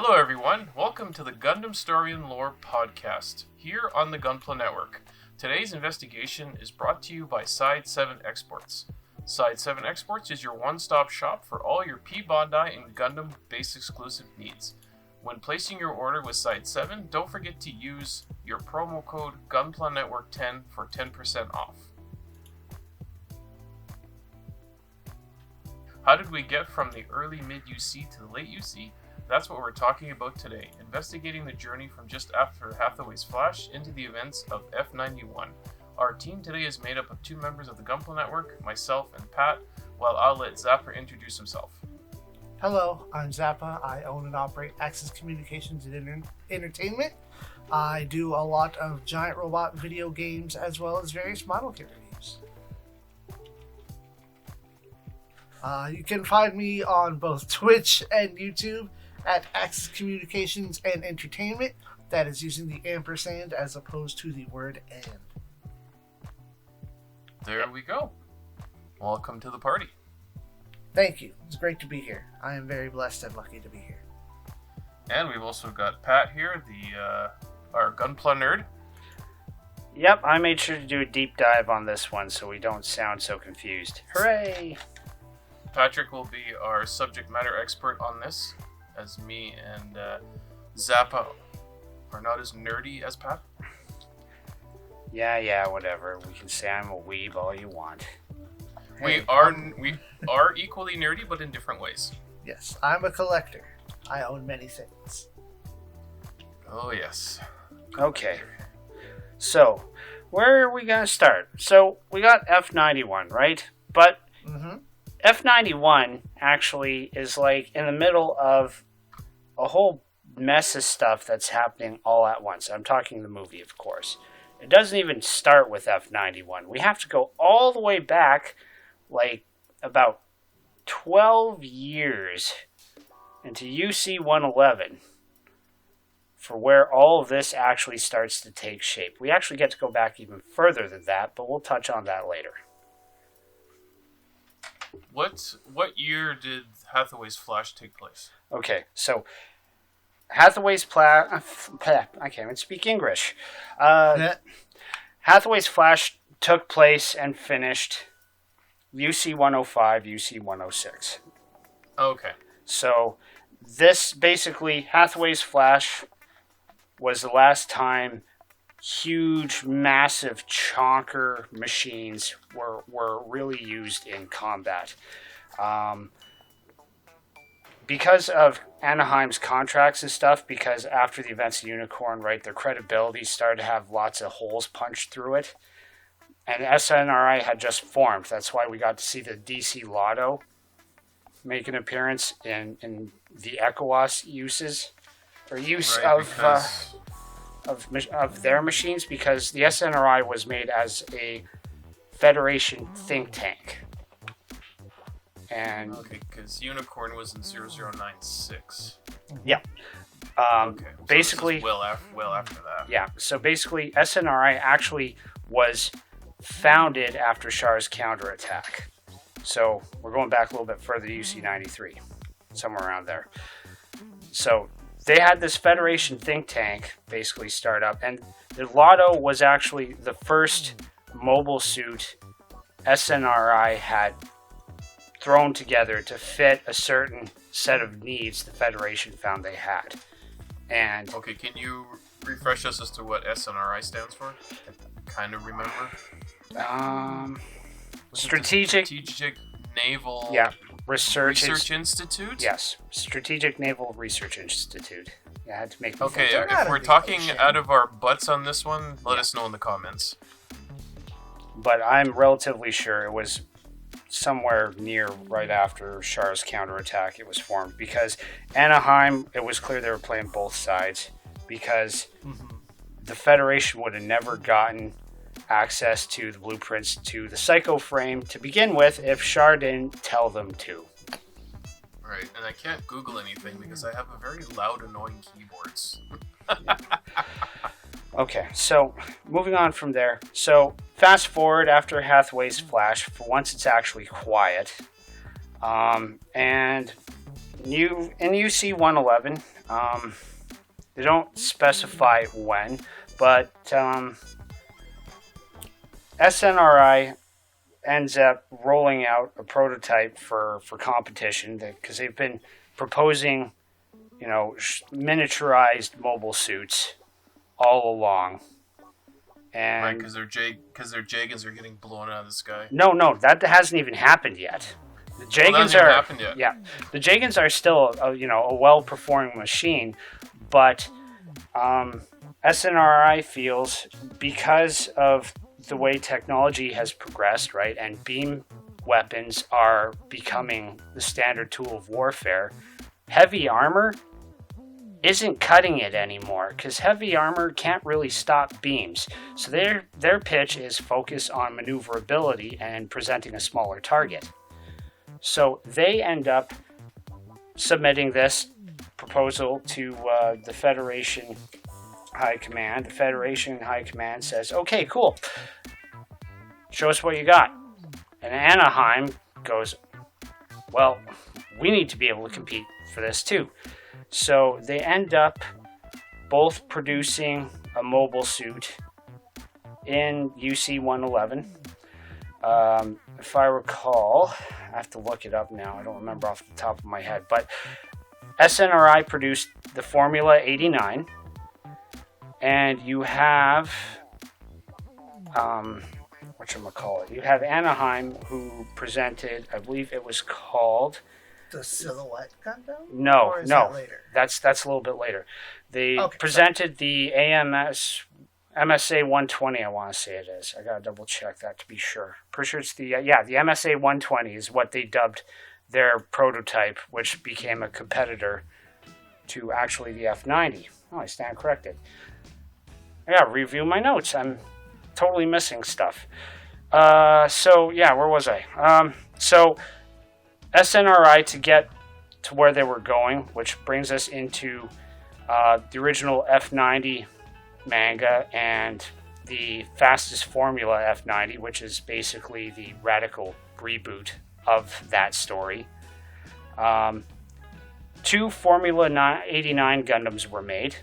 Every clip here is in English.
Hello everyone, welcome to the Gundamstorian Lore podcast, here on the Gunpla network. Today's investigation is brought to you by Side 7 Exports. Side 7 Exports is your one-stop shop for all your P-Bondi and Gundam base exclusive needs. When placing your order with Side 7, don't forget to use your promo code GUNPLANetwork10 for 10% off. How did we get from the early mid-UC to the late UC? That's what we're talking about today, investigating the journey from just after Hathaway's flash into the events of F-91. Our team today is made up of two members of the Gunpla network, myself and Pat, while I'll let Zappa introduce himself. Hello, I'm Zappa. I own and operate Axis Communications and Entertainment. I do a lot of giant robot video games as well as various model kit reviews. You can find me on both Twitch and YouTube at Axis Communications and Entertainment. That is using the ampersand as opposed to the word and. There we go. Welcome to the party. Thank you. It's great to be here. I am very blessed and lucky to be here. And we've also got Pat here, our Gunpla nerd. Yep, I made sure to do a deep dive on this one so we don't sound so confused. Hooray! Patrick will be our subject matter expert on this, as me and Zappa are not as nerdy as Pat. Yeah, whatever. We can say I'm a weeb all you want. We are equally nerdy, but in different ways. Yes, I'm a collector. I own many things. Oh, yes. Okay. So, where are we going to start? So, we got F-91, right? But F-91 actually is like in the middle of a whole mess of stuff that's happening all at once. I'm talking the movie, of course. It doesn't even start with F-91. We have to go all the way back, like, about 12 years into UC-111 for where all of this actually starts to take shape. We actually get to go back even further than that, but we'll touch on that later. What year did Hathaway's flash take place? Okay, so Hathaway's I can't even speak English. Hathaway's flash took place and finished UC-105, UC-106. Okay. So this basically, Hathaway's flash was the last time huge, massive chonker machines were really used in combat. Because of Anaheim's contracts and stuff, because after the events of Unicorn, right, their credibility started to have lots of holes punched through it. And SNRI had just formed. That's why we got to see the DC Lotto make an appearance in the ECOWAS use of their machines, because the SNRI was made as a Federation think tank. And okay, because Unicorn was in 0096. Yeah. Okay. So basically, this is well after that. Yeah. So basically, SNRI actually was founded after Char's counterattack. So we're going back a little bit further to UC-93, somewhere around there. So they had this Federation think tank basically start up, and the Lotto was actually the first mobile suit SNRI had thrown together to fit a certain set of needs the Federation found they had. And okay, can you refresh us as to what SNRI stands for? I kind of remember. Strategic Naval Research Institute? Yes, Strategic Naval Research Institute. Yeah, I had to make. Okay, if we're talking out of our butts on this one, let us know in the comments. But I'm relatively sure it was somewhere near right after Char's counterattack it was formed, because Anaheim, it was clear they were playing both sides, because the Federation would have never gotten access to the blueprints to the Psycho Frame to begin with if Char didn't tell them to. Right, and I can't Google anything because I have a very loud, annoying keyboards. Okay, so moving on from there. So fast forward after Hathaway's flash, for once it's actually quiet. And in UC 111, they don't specify when, but SNRI ends up rolling out a prototype for competition because they've been proposing, miniaturized mobile suits all along. And Right, because their Jagans are getting blown out of the sky. No, that hasn't even happened yet. The Jagans hasn't happened yet. Yeah, the Jagans are still a well-performing machine, but SNRI feels because of the way technology has progressed, right, and beam weapons are becoming the standard tool of warfare, heavy armor isn't cutting it anymore because heavy armor can't really stop beams. So their pitch is focus on maneuverability and presenting a smaller target. So they end up submitting this proposal to the Federation High Command. The Federation High Command says, okay, cool. Show us what you got. And Anaheim goes, well, we need to be able to compete for this too. So they end up both producing a mobile suit in UC 111. If I recall, I have to look it up now. I don't remember off the top of my head. But SNRI produced the Formula 89. And you have, you have Anaheim who presented, I believe it was called... The Silhouette Gundam? No, or is no. That later? That's a little bit later. They presented the MSA 120, I want to say it is. I got to double check that to be sure. Pretty sure it's the MSA 120 is what they dubbed their prototype, which became a competitor to actually the F-90. Oh, I stand corrected. I got to review my notes. I'm totally missing stuff. Where was I? So SNRI to get to where they were going, which brings us into the original F-90 manga and the fastest formula F-90, which is basically the radical reboot of that story. 2 Formula 89 Gundams were made.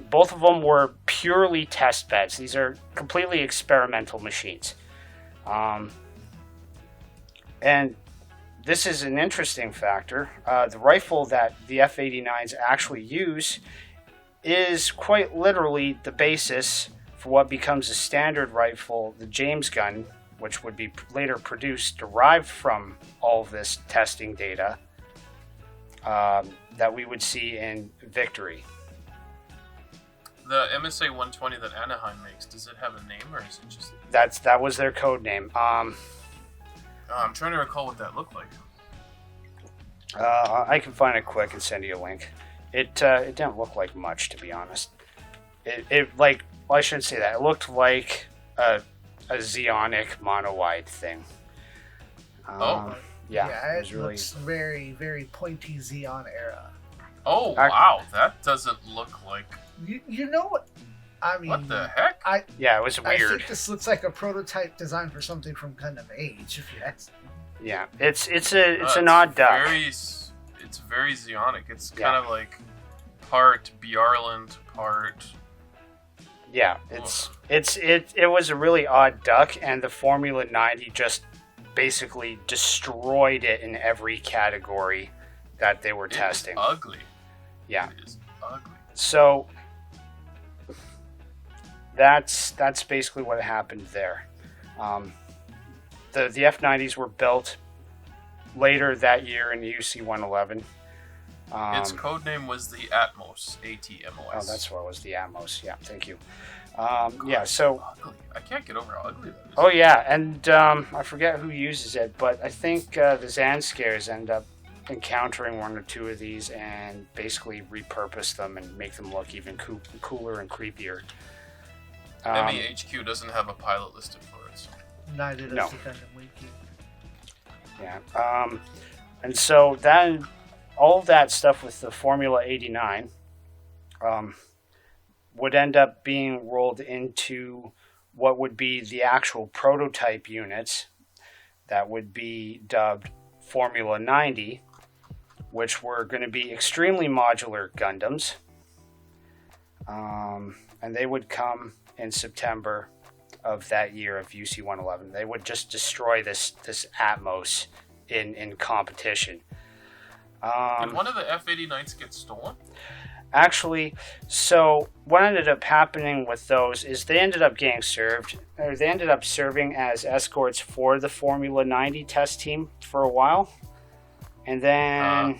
Both of them were purely test beds. These are completely experimental machines. And this is an interesting factor. The rifle that the F-89s actually use is quite literally the basis for what becomes a standard rifle, the James gun, which would be later produced, derived from all of this testing data that we would see in Victory. The MSA 120 that Anaheim makes, does it have a name or is it just... That was their code name. I'm trying to recall what that looked like. I can find it quick and send you a link. It didn't look like much, to be honest. I shouldn't say that. It looked like a Xeonic monowide thing. Yeah, it was really... looks very, very pointy Xeon era. Oh, wow. That doesn't look like... You know what? I mean... What the heck? It was weird. I think this looks like a prototype designed for something from Gundam Age, if you ask me. Yeah, it's an odd duck. It's very Xeonic. It's kind of like part Bjarland, part... Yeah, it was a really odd duck, and the Formula 90 just basically destroyed it in every category that they were testing. It's ugly. Yeah. It is ugly. So that's basically what happened there. The F-90s were built later that year in UC 111. Its code name was the Atmos, ATMOS. Oh, that's what it was, the Atmos. Yeah, thank you. So ugly. I can't get over how ugly that is. Oh yeah, and I forget who uses it, but I think the Zanscares end up encountering one or two of these and basically repurpose them and make them look even cooler and creepier. MEHQ doesn't have a pilot listed for it. So. Neither does the Gundam Wiki. Yeah. And so that all of that stuff with the Formula 89 would end up being rolled into what would be the actual prototype units that would be dubbed Formula 90. which were going to be extremely modular Gundams. And they would come in September of that year of UC-111. They would just destroy this Atmos in competition. Did one of the F-89s get stolen? Actually, so what ended up happening with those is they ended up serving as escorts for the Formula 90 test team for a while. And then,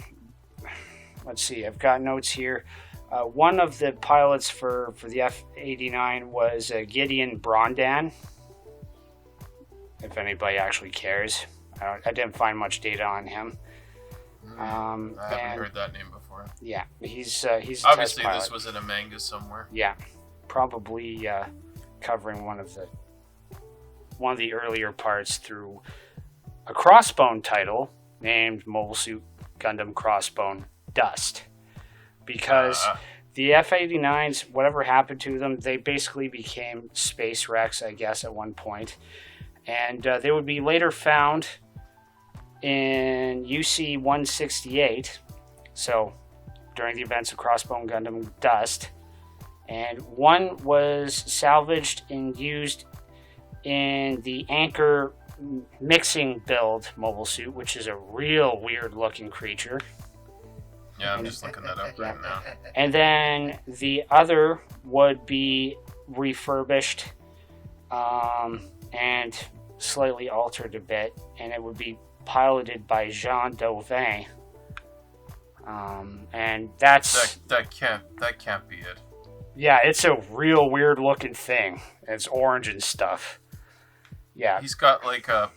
let's see, I've got notes here. One of the pilots for the F-89 was Gideon Brondan, if anybody actually cares. I didn't find much data on him. I haven't heard that name before. Yeah, he's obviously this was in a manga somewhere. Yeah, probably covering one of the earlier parts through a Crossbone title named Mobile Suit Gundam Crossbone Dust, because the F-89s, whatever happened to them, they basically became space wrecks, I guess, at one point, and they would be later found in UC-168, so during the events of Crossbone Gundam Dust, and one was salvaged and used in the Anchor mixing build mobile suit, which is a real weird looking creature. Yeah, I'm just looking that up right now. And then the other would be refurbished and slightly altered a bit, and it would be piloted by Jean Dauvin. And that's that can't be it. Yeah, it's a real weird looking thing. It's orange and stuff. Yeah. He's got like a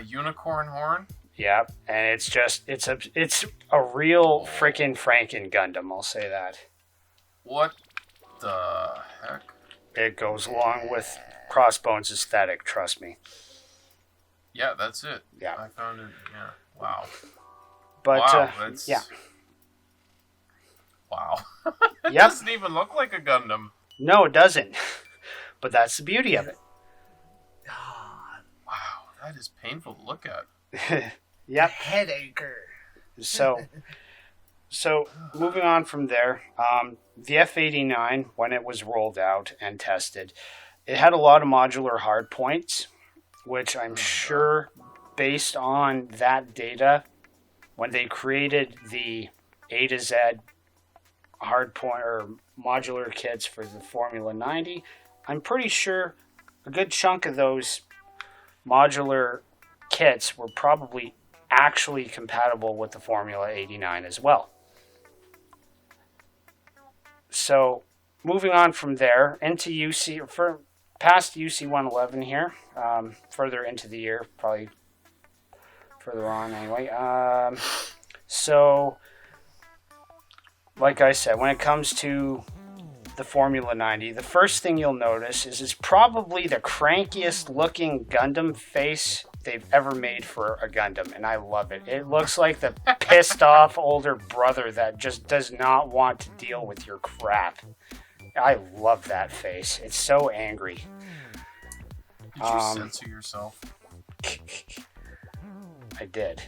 unicorn horn. Yeah, and it's a real freaking Franken Gundam, I'll say that. What the heck? It goes along with Crossbone's aesthetic, trust me. Yeah, that's it. Yeah. I found it, yeah. Wow. But, wow, yeah. Wow. It Yep. doesn't even look like a Gundam. No, it doesn't. But that's the beauty of it. Wow, that is painful to look at. Yep. Headacre. So moving on from there, the F-89, when it was rolled out and tested, it had a lot of modular hardpoints, which I'm sure, based on that data, when they created the A to Z hardpoint or modular kits for the Formula 90, I'm pretty sure a good chunk of those modular kits were probably actually compatible with the Formula 89 as well. So, moving on from there into past UC-111 here, further into the year, probably further on anyway. So, like I said, when it comes to the Formula 90, the first thing you'll notice is it's probably the crankiest looking Gundam face they've ever made for a Gundam, and I love it. It looks like the pissed off older brother that just does not want to deal with your crap. I love that face. It's so angry. Did you censor yourself? I did.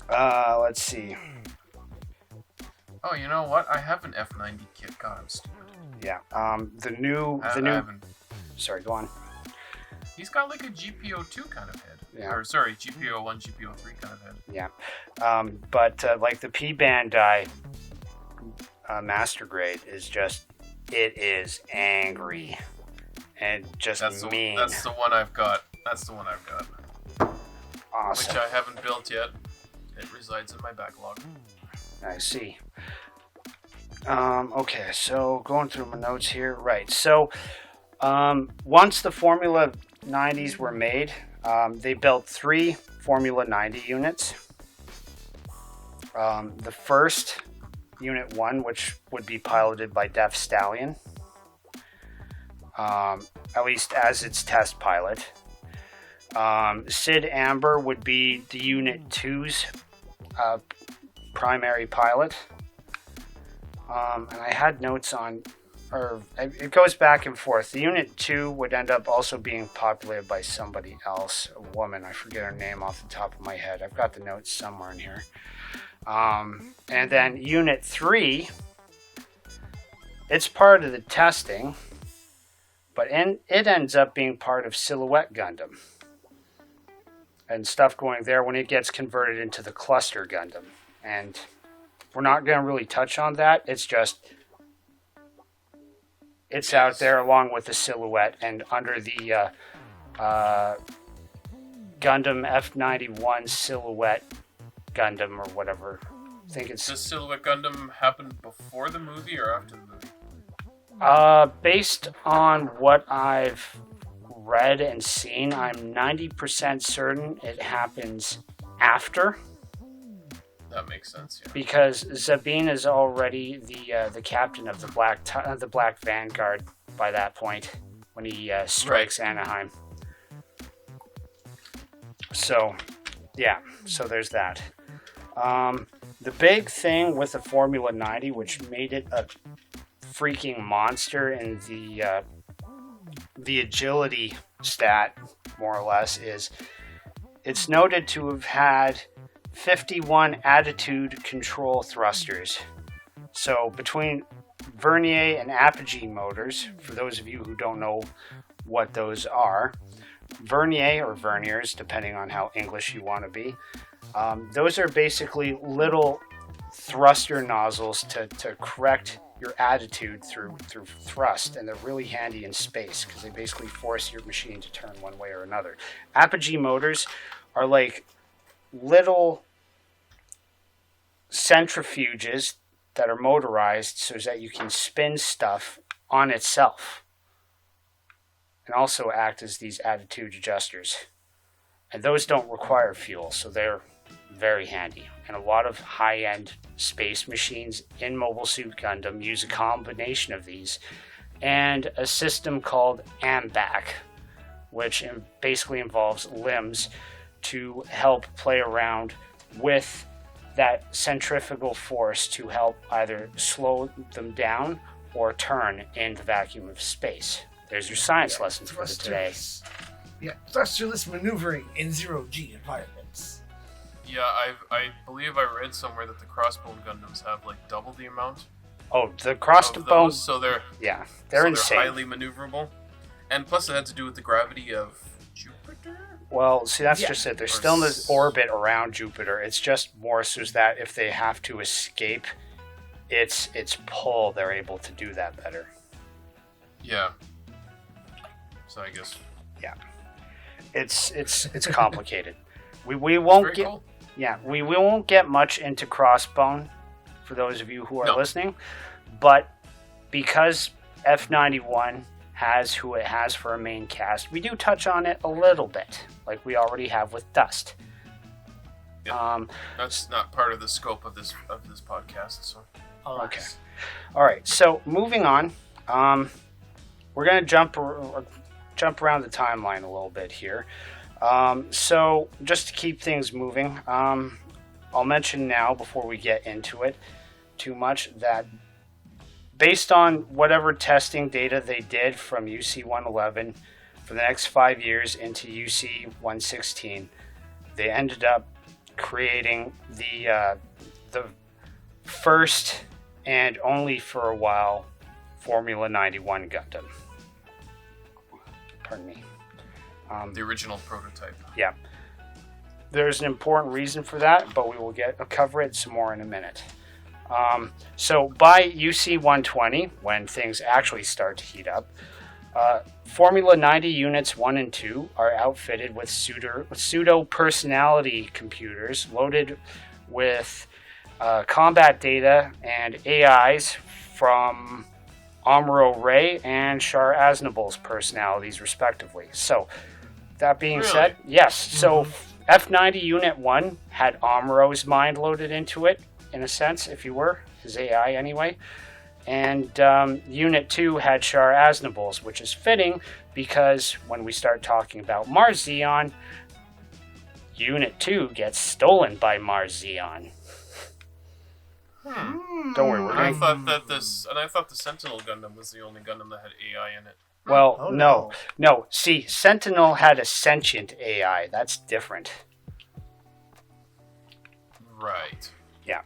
Let's see. Oh, you know what? I have an F-90 kit. God, I'm stupid. Yeah. The new. Sorry, go on. He's got like a GPO2 kind of head. Yeah. Or sorry, GPO1, GPO3 kind of head. Yeah. But like the P Bandai Master Grade is just, it is angry and just mean. That's the one I've got. Awesome. Which I haven't built yet. It resides in my backlog. I see. Okay, so going through my notes here. Right, so once the Formula 90s were made, they built 3 Formula 90 units. The first, Unit 1, which would be piloted by Def Stallion, at least as its test pilot. Sid Amber would be the Unit 2's primary pilot. And I had notes on or it goes back and forth. The Unit 2 would end up also being populated by somebody else, a woman. I forget her name off the top of my head. I've got the notes somewhere in here. And then Unit 3, it's part of the testing, but it ends up being part of Silhouette Gundam. And stuff going there when it gets converted into the Cluster Gundam. And we're not going to really touch on that. It's just, it's out there along with the Silhouette and under the Gundam F-91 Silhouette Gundam or whatever. I think it's... Does Silhouette Gundam happen before the movie or after the movie? Based on what I've read and seen, I'm 90% certain it happens after. That makes sense, yeah. Because Sabine is already the captain of the Black Vanguard by that point when he strikes Anaheim. So, yeah. So there's that. The big thing with the Formula 90, which made it a freaking monster in the agility stat, more or less, is it's noted to have had 51 attitude control thrusters. So between vernier and apogee motors, for those of you who don't know what those are, vernier or verniers, depending on how English you want to be, those are basically little thruster nozzles to correct your attitude through thrust, and they're really handy in space because they basically force your machine to turn one way or another. Apogee motors are like little centrifuges that are motorized so that you can spin stuff on itself and also act as these attitude adjusters. And those don't require fuel, so they're very handy. And a lot of high-end space machines in Mobile Suit Gundam use a combination of these and a system called AMBAC, which basically involves limbs to help play around with that centrifugal force to help either slow them down or turn in the vacuum of space. There's your science lessons for today. Yeah, thrusterless maneuvering in zero-G environments. Yeah, I believe I read somewhere that the Crossbone Gundams have like double the amount. Oh, the Crossbone. So they're they're insane. They're highly maneuverable, and plus it had to do with the gravity of Jupiter. Well, see, that's just it. They're still in this orbit around Jupiter. It's just more so that if they have to escape its pull, they're able to do that better. Yeah. So I guess. Yeah. It's complicated. We won't get cool. Yeah, we won't get much into Crossbone for those of you who are listening, but because F-91 has who it has for a main cast, we do touch on it a little bit, like we already have with Dust. Yeah. That's not part of the scope of this podcast. So. Okay. All right. So moving on, we're gonna jump around the timeline a little bit here. So just to keep things moving, I'll mention now before we get into it too much that based on whatever testing data they did from UC-111 for the next 5 years into UC-116, they ended up creating the first and only for a while Formula 91 Gundam. Pardon me. The original prototype. Yeah. There's an important reason for that, but we will cover it some more in a minute. So by UC-120, when things actually start to heat up, Formula 90 Units 1 and 2 are outfitted with pseudo-personality computers loaded with combat data and AIs from Amuro Ray and Char Aznavour's personalities, respectively. So, that being said, yes. So, F-90 Unit 1 had Amuro's mind loaded into it, in a sense, if you were. His AI, anyway. And Unit 2 had Char Aznavour's, which is fitting, because when we start talking about Mars Zeon, Unit 2 gets stolen by Mars Zeon. Don't worry, we're And I going. thought the Sentinel Gundam was the only Gundam that had AI in it. Well, Oh, no. See, Sentinel had a sentient AI. That's different. Right. Yeah.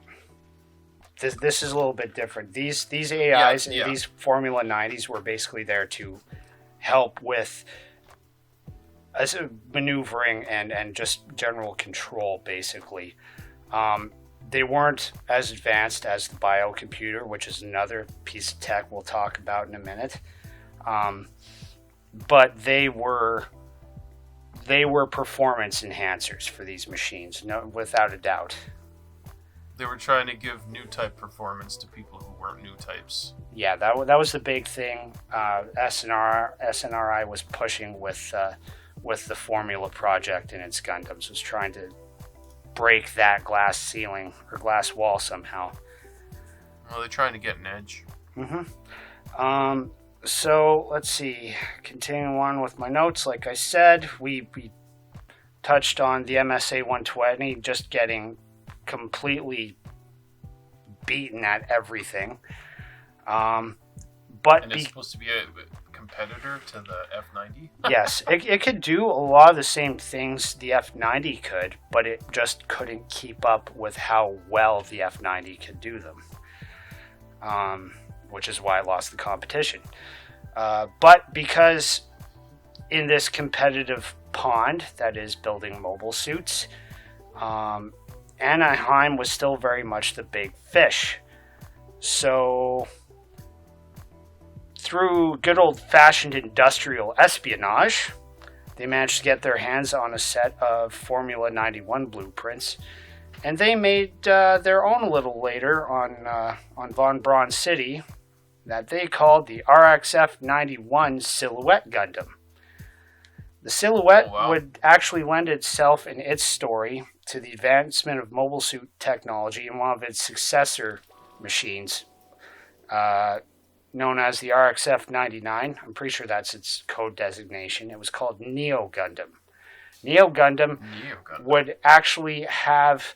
This is a little bit different. These AIs Yeah. and these Formula 90s were basically there to help with maneuvering and just general control, basically. They weren't as advanced as the biocomputer, which is another piece of tech we'll talk about in a minute. But they were performance enhancers for these machines, no, without a doubt. They were trying to give new type performance to people who weren't new types. Yeah, that was the big thing. SNRI was pushing with the Formula project and its Gundams, was trying to break that glass ceiling or glass wall somehow. Well, they're trying to get an edge. So let's see. Continuing on with my notes, like I said, we touched on the MSA 120 just getting completely beaten at everything. And it's supposed to be a competitor to the F-90? Yes, it could do a lot of the same things the F-90 could, but it just couldn't keep up with how well the F-90 could do them. Which is why I lost the competition. But because in this competitive pond that is building mobile suits, Anaheim was still very much the big fish. So through good old-fashioned industrial espionage, they managed to get their hands on a set of Formula 91 blueprints, and they made their own a little later on Von Braun City that they called the RX-F-91 Silhouette Gundam. The Silhouette would actually lend itself in its story to the advancement of mobile suit technology in one of its successor machines, known as the RX-F-99. I'm pretty sure that's its code designation. It was called Neo Gundam. Neo Gundam would actually have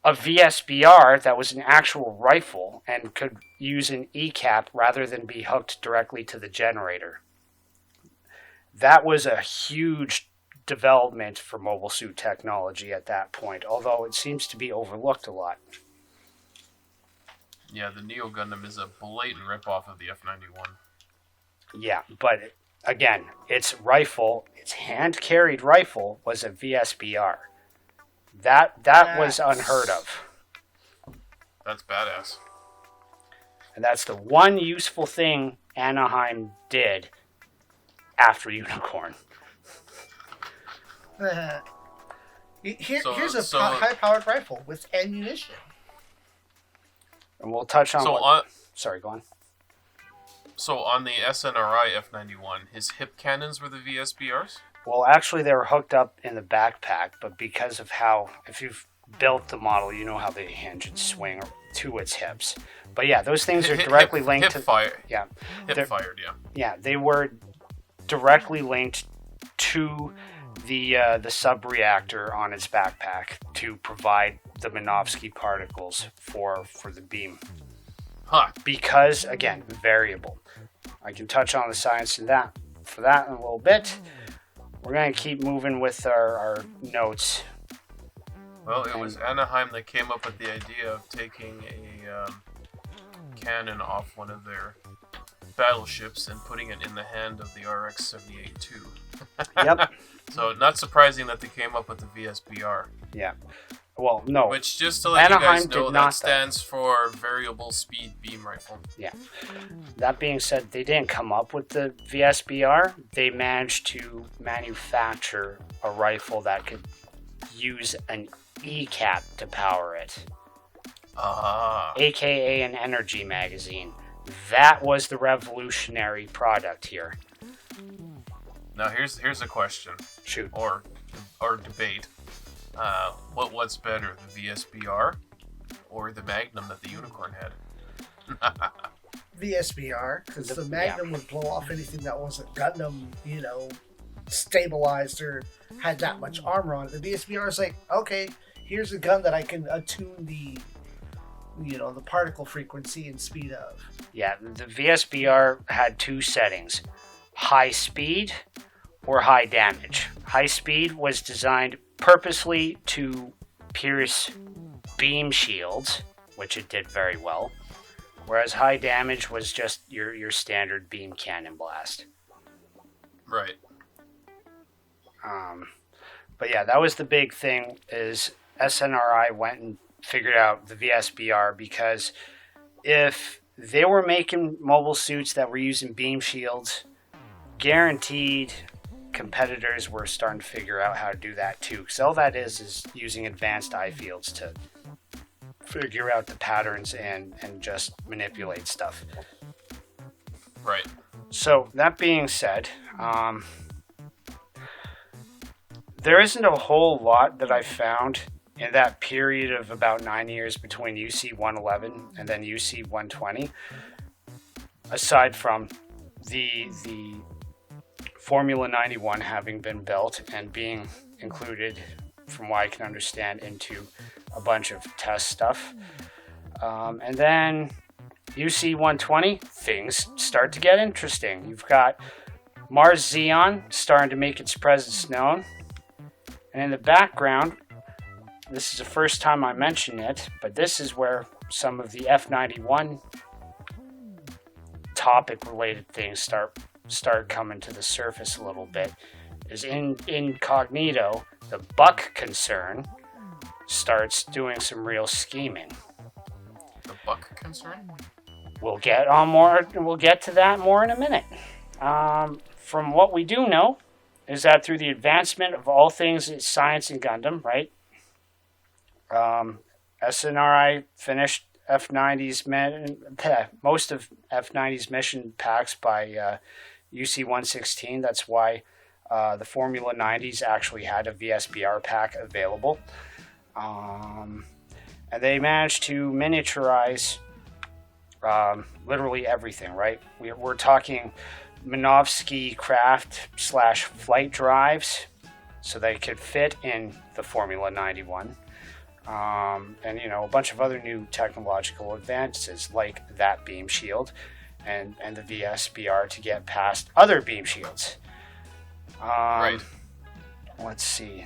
a VSBR that was an actual rifle and could use an E-cap rather than be hooked directly to the generator. That was a huge development for mobile suit technology at that point, although it seems to be overlooked a lot. Yeah, the Neo Gundam is a blatant ripoff of the F-91. Yeah, but again, its hand-carried rifle was a VSBR. That was unheard of. That's badass. And that's the one useful thing Anaheim did after Unicorn. Here's a high-powered rifle with ammunition. And we'll touch on Sorry, go on. So on the SNRI F-91, his hip cannons were the VSBRs? Well, actually, they were hooked up in the backpack, but because of how, if you've built the model, you know how they hinge and swing to its hips. But yeah, those things are directly linked to... Fire. Yeah. Hip-fired, yeah. Yeah, they were directly linked to the sub-reactor on its backpack to provide the Minovsky particles for the beam. Huh. Because, again, variable. I can touch on the science in that in a little bit. We're going to keep moving with our notes. Well, it was Anaheim that came up with the idea of taking a cannon off one of their battleships and putting it in the hand of the RX-78-2. Yep. So not surprising that they came up with the VSBR. Yeah. Well, no. Which, just to let Anaheim you guys know, did that not, stands for Variable Speed Beam Rifle. Yeah. That being said, they didn't come up with the VSBR. They managed to manufacture a rifle that could use an E-cap to power it. AKA an energy magazine. That was the revolutionary product here. Now here's a question. Shoot. Or debate. What's better, the VSBR or the Magnum that the Unicorn had? VSBR, because the Magnum would blow off anything that wasn't Gundam, stabilized or had that much armor on it. The VSBR is like, okay, here's a gun that I can attune the particle frequency and speed of. Yeah, the VSBR had 2 settings, high speed or high damage. High speed was designed purposely to pierce beam shields, which it did very well, whereas high damage was just your standard beam cannon blast. Right. But yeah, that was the big thing, is SNRI went and figured out the VSBR, because if they were making mobile suits that were using beam shields, guaranteed competitors were starting to figure out how to do that too. Because all that is using advanced eye fields to figure out the patterns and just manipulate stuff. Right. So, that being said, there isn't a whole lot that I found in that period of about 9 years between UC 111 and then UC 120, aside from the Formula 91 having been built and being included, from what I can understand, into a bunch of test stuff. And then UC 120, things start to get interesting. You've got Mars Xeon starting to make its presence known. And in the background, this is the first time I mention it, but this is where some of the F-91 topic-related things start coming to the surface a little bit. Is incognito, the Buck concern starts doing some real scheming. The Buck concern? We'll get to that more in a minute. From what we do know, is that through the advancement of all things science and Gundam, right? SNRI finished most of F-90's mission packs by UC 116. That's why the Formula 90s actually had a VSBR pack available. And they managed to miniaturize literally everything, right? We're talking Minovsky craft / flight drives, so they could fit in the Formula 91. And a bunch of other new technological advances like that beam shield and the VSBR to get past other beam shields. Right. Let's see.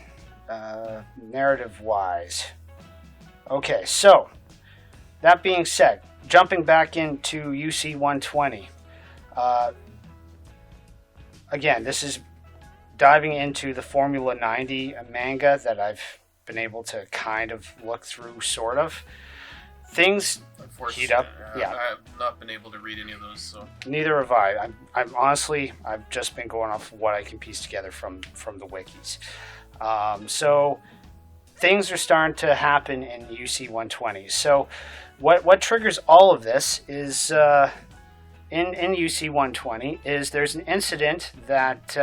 Narrative-wise. Okay, so that being said, jumping back into UC 120. Again, this is diving into the Formula 90 manga that I've been able to kind of look through, sort of. Things heat up. Yeah, I've not been able to read any of those, so. Neither have I. I'm honestly, I've just been going off of what I can piece together from the wikis. So things are starting to happen in UC 120. So what triggers all of this is in UC 120 is there's an incident that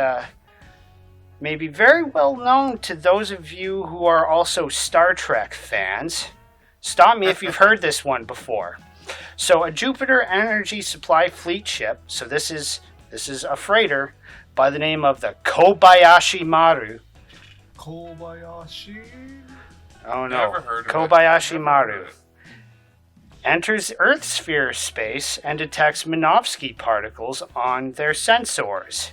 may be very well known to those of you who are also Star Trek fans. Stop me if you've heard this one before. So a Jupiter Energy Supply Fleet ship, so this is a freighter by the name of the Kobayashi Maru. Kobayashi? Oh no, Never heard of Kobayashi it. Maru enters Earth sphere space and detects Minovsky particles on their sensors.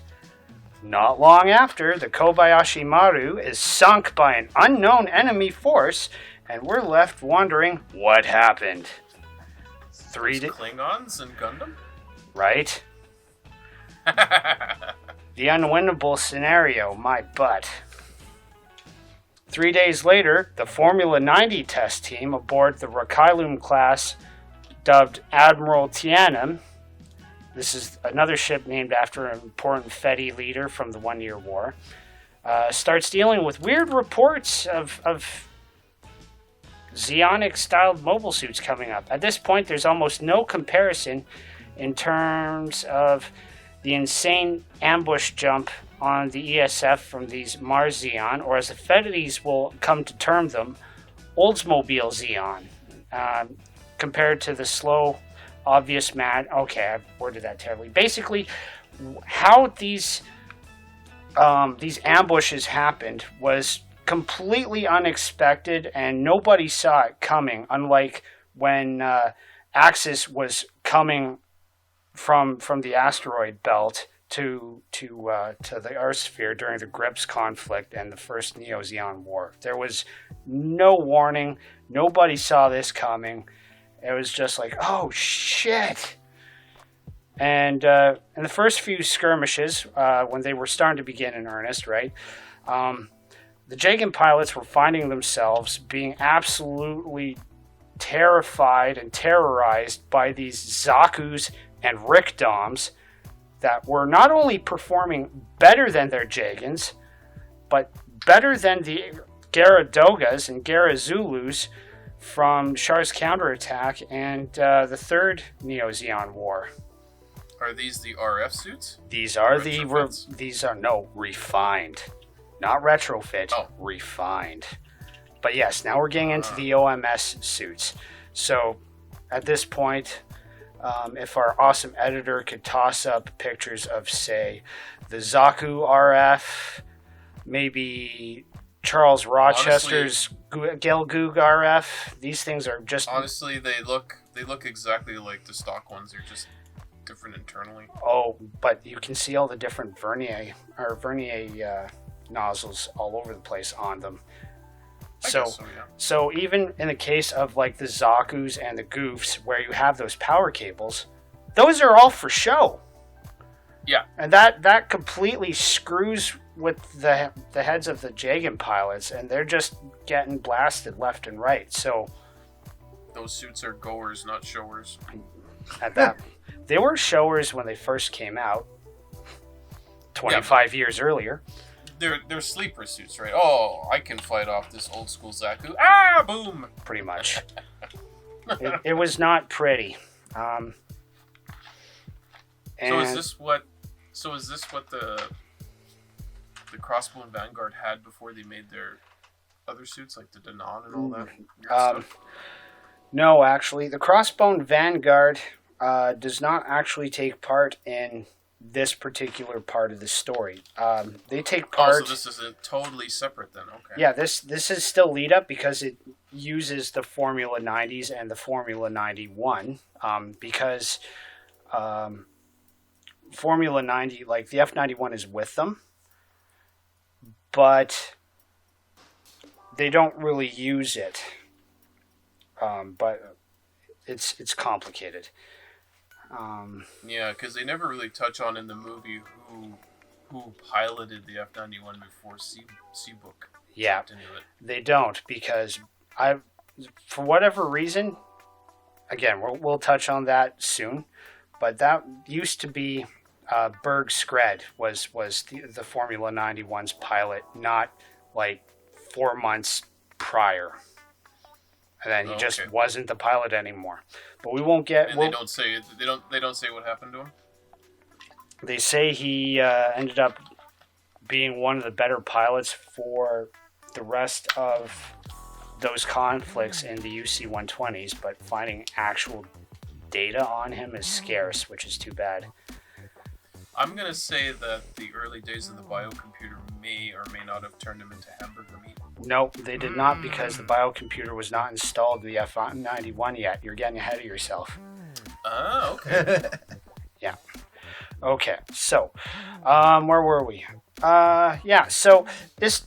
Not long after, the Kobayashi Maru is sunk by an unknown enemy force, and we're left wondering what happened. Klingons and Gundam? Right? The unwinnable scenario, my butt. 3 days later, the Formula 90 test team aboard the Rakilum class, dubbed Admiral Tianum, this is another ship named after an important Fedi leader from the 1 Year War, starts dealing with weird reports of Xeonic-styled mobile suits coming up. At this point, there's almost no comparison in terms of the insane ambush jump on the ESF from these Mars Xeon, or as the Fedis will come to term them, Oldsmobile Xeon, compared to the slow, obvious mad. Okay, I worded that terribly. Basically, how these ambushes happened was completely unexpected, and nobody saw it coming, unlike when Axis was coming from the asteroid belt to the Earth sphere during the Grips conflict and the first Neo-Zeon War. There was no warning. Nobody saw this coming. It was just like, oh shit. And in the first few skirmishes, when they were starting to begin in earnest, right, the Jagan pilots were finding themselves being absolutely terrified and terrorized by these Zakus and Rikdoms that were not only performing better than their Jagans, but better than the Garadogas and Garazulus from Char's counterattack and the third Neo-Zeon War. Are these the RF suits? These are refined. Not retrofit, refined. But yes, now we're getting into the OMS suits. So at this point, if our awesome editor could toss up pictures of, say, the Zaku RF, maybe Charles Rochester's Gelgoog RF, these things are just... Honestly, they look exactly like the stock ones. They're just different internally. Oh, but you can see all the different Vernier nozzles all over the place on them. So even in the case of like the Zakus and the Goofs, where you have those power cables, those are all for show. Yeah. And that completely screws with the heads of the Jagan pilots, and they're just getting blasted left and right. So those suits are goers, not showers. At that, they were showers when they first came out, 25 years earlier. They're sleeper suits, right? Oh, I can fight off this old school Zaku. Ah, boom! Pretty much. it was not pretty. So is this what the Crossbone Vanguard had before they made their other suits, like the Danon and all that weird stuff? No, actually, the Crossbone Vanguard does not actually take part in this particular part of the story. They take part... so this is totally separate then, okay. Yeah, this is still lead up because it uses the Formula 90s and the Formula 91, because Formula 90, like the F-91 is with them, but they don't really use it. But it's complicated. Yeah, because they never really touch on in the movie who piloted the F-91 before Seabook. Yeah, they don't, because for whatever reason, again, we'll touch on that soon, but that used to be Berg Skred was the Formula 91's pilot, not like 4 months prior. And then he just wasn't the pilot anymore. But we won't get. And they don't say what happened to him. They say he ended up being one of the better pilots for the rest of those conflicts in the UC-120s, but finding actual data on him is scarce, which is too bad. I'm gonna say that the early days of the biocomputer may or may not have turned him into hamburger meat. Nope, they did not, because the biocomputer was not installed in the F-91 yet. You're getting ahead of yourself. Oh, okay. Yeah. Okay, so, where were we? So this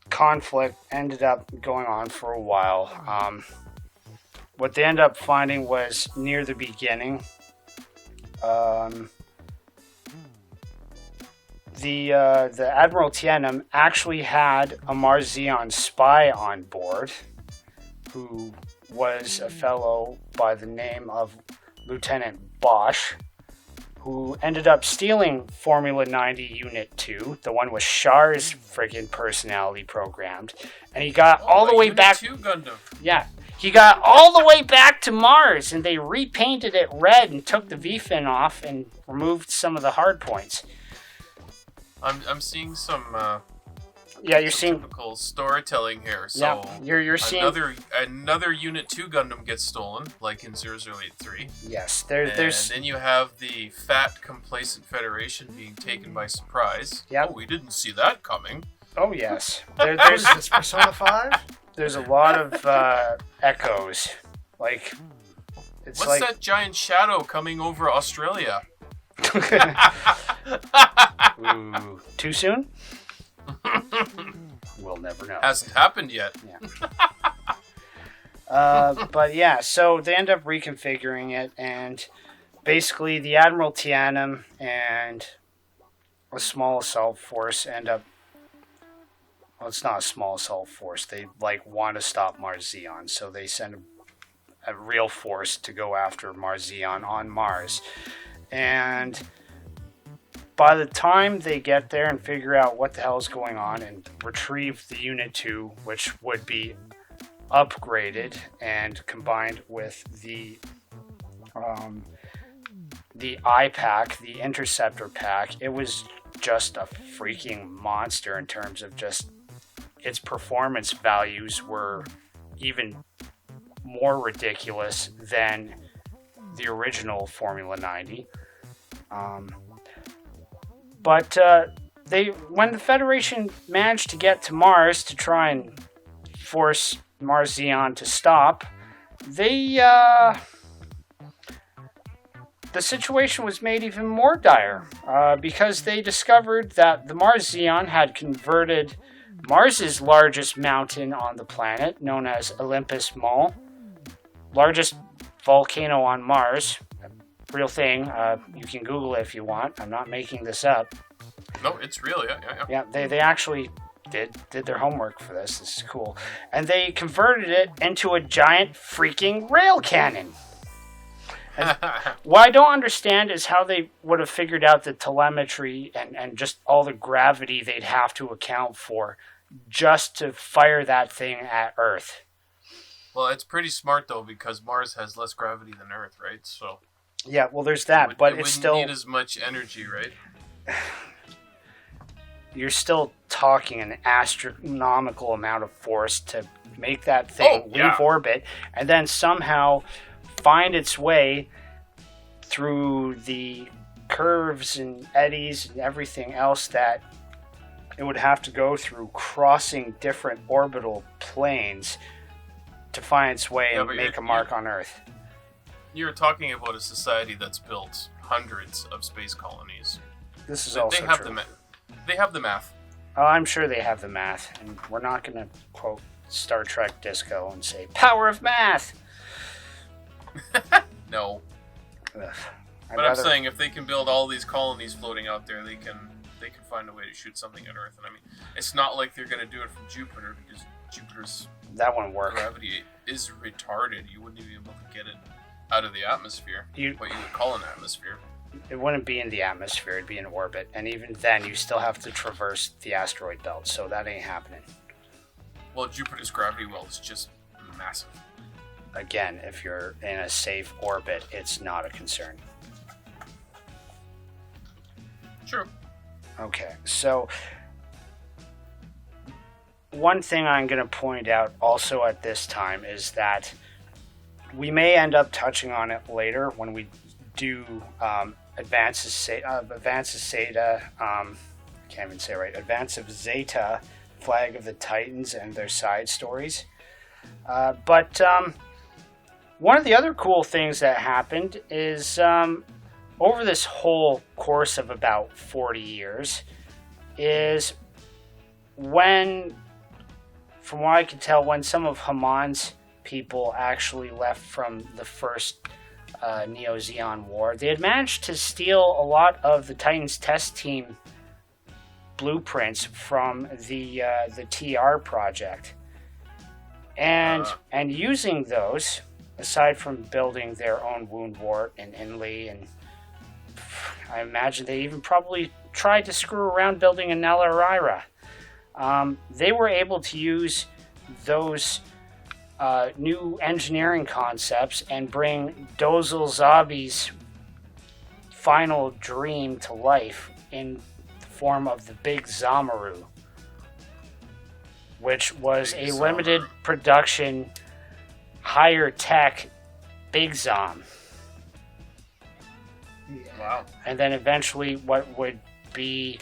conflict ended up going on for a while. What they ended up finding was near the beginning, the Admiral Tianum actually had a Mars Xeon spy on board, who was a fellow by the name of Lieutenant Bosch, who ended up stealing Formula 90 Unit 2, the one with Char's friggin' personality programmed, and he got all the way back... Unit 2 Gundam. Yeah. He got all the way back to Mars, and they repainted it red and took the V-fin off and removed some of the hard points. I'm seeing some you're seeing typical storytelling here. So yeah, you're seeing another Unit 2 Gundam gets stolen, like in 0083. Yes, and then you have the fat, complacent Federation being taken by surprise. Yep. Oh, we didn't see that coming. Oh yes. There's this Persona 5. there's a lot of echoes. Like, it's What's that giant shadow coming over Australia? Ooh, too soon? We'll never know. Hasn't happened yet. Yeah. But yeah, so they end up reconfiguring it, and basically the Admiral Tianum and a small assault force end up. Well, it's not a small assault force. They want to stop Mars Zeon, so they send a real force to go after Mars Zeon on Mars. And by the time they get there and figure out what the hell is going on and retrieve the Unit 2, which would be upgraded and combined with the I-Pack, the Interceptor Pack, it was just a freaking monster in terms of just its performance values were even more ridiculous than the original Formula 90. But when the Federation managed to get to Mars to try and force Mars Zeon to stop, the situation was made even more dire because they discovered that the Mars Zeon had converted Mars's largest mountain on the planet, known as Olympus Mons, largest volcano on Mars, real thing. You can Google it if you want. I'm not making this up. No, it's real. Yeah. They actually did their homework for this. This is cool. And they converted it into a giant freaking rail cannon. And what I don't understand is how they would have figured out the telemetry and just all the gravity they'd have to account for just to fire that thing at Earth. Well, it's pretty smart, though, because Mars has less gravity than Earth, right? So yeah, well, there's that, but it's still... It wouldn't need as much energy, right? You're still talking an astronomical amount of force to make that thing leave orbit and then somehow find its way through the curves and eddies and everything else that it would have to go through, crossing different orbital planes to find its way and make a mark on Earth. You're talking about a society that's built hundreds of space colonies. This is also true. They have the math. Oh, I'm sure they have the math, and we're not going to quote Star Trek Disco and say, power of math! No. Ugh. I'm saying if they can build all these colonies floating out there, they can find a way to shoot something at Earth. And I mean, it's not like they're going to do it from Jupiter, because Jupiter's gravity is retarded. You wouldn't even be able to get it out of the atmosphere. What you would call an atmosphere. It wouldn't be in the atmosphere, it'd be in orbit. And even then, you still have to traverse the asteroid belt, so that ain't happening. Well, Jupiter's gravity well is just massive. Again, if you're in a safe orbit, it's not a concern. True. Okay, so one thing I'm going to point out also at this time is that we may end up touching on it later when we do Advance of Zeta, Flag of the Titans and their side stories. But one of the other cool things that happened is over this whole course of about 40 years is when, from what I can tell, when some of Haman's people actually left from the first Neo-Zeon War, they had managed to steal a lot of the Titans test team blueprints from the TR project. And using those, aside from building their own wound wart and Inley, and I imagine they even probably tried to screw around building a Nella they were able to use those new engineering concepts and bring Dozil Zabi's final dream to life in the form of the Big Zamaru, which was a limited production, higher tech Big Zom. Wow. And then eventually what would be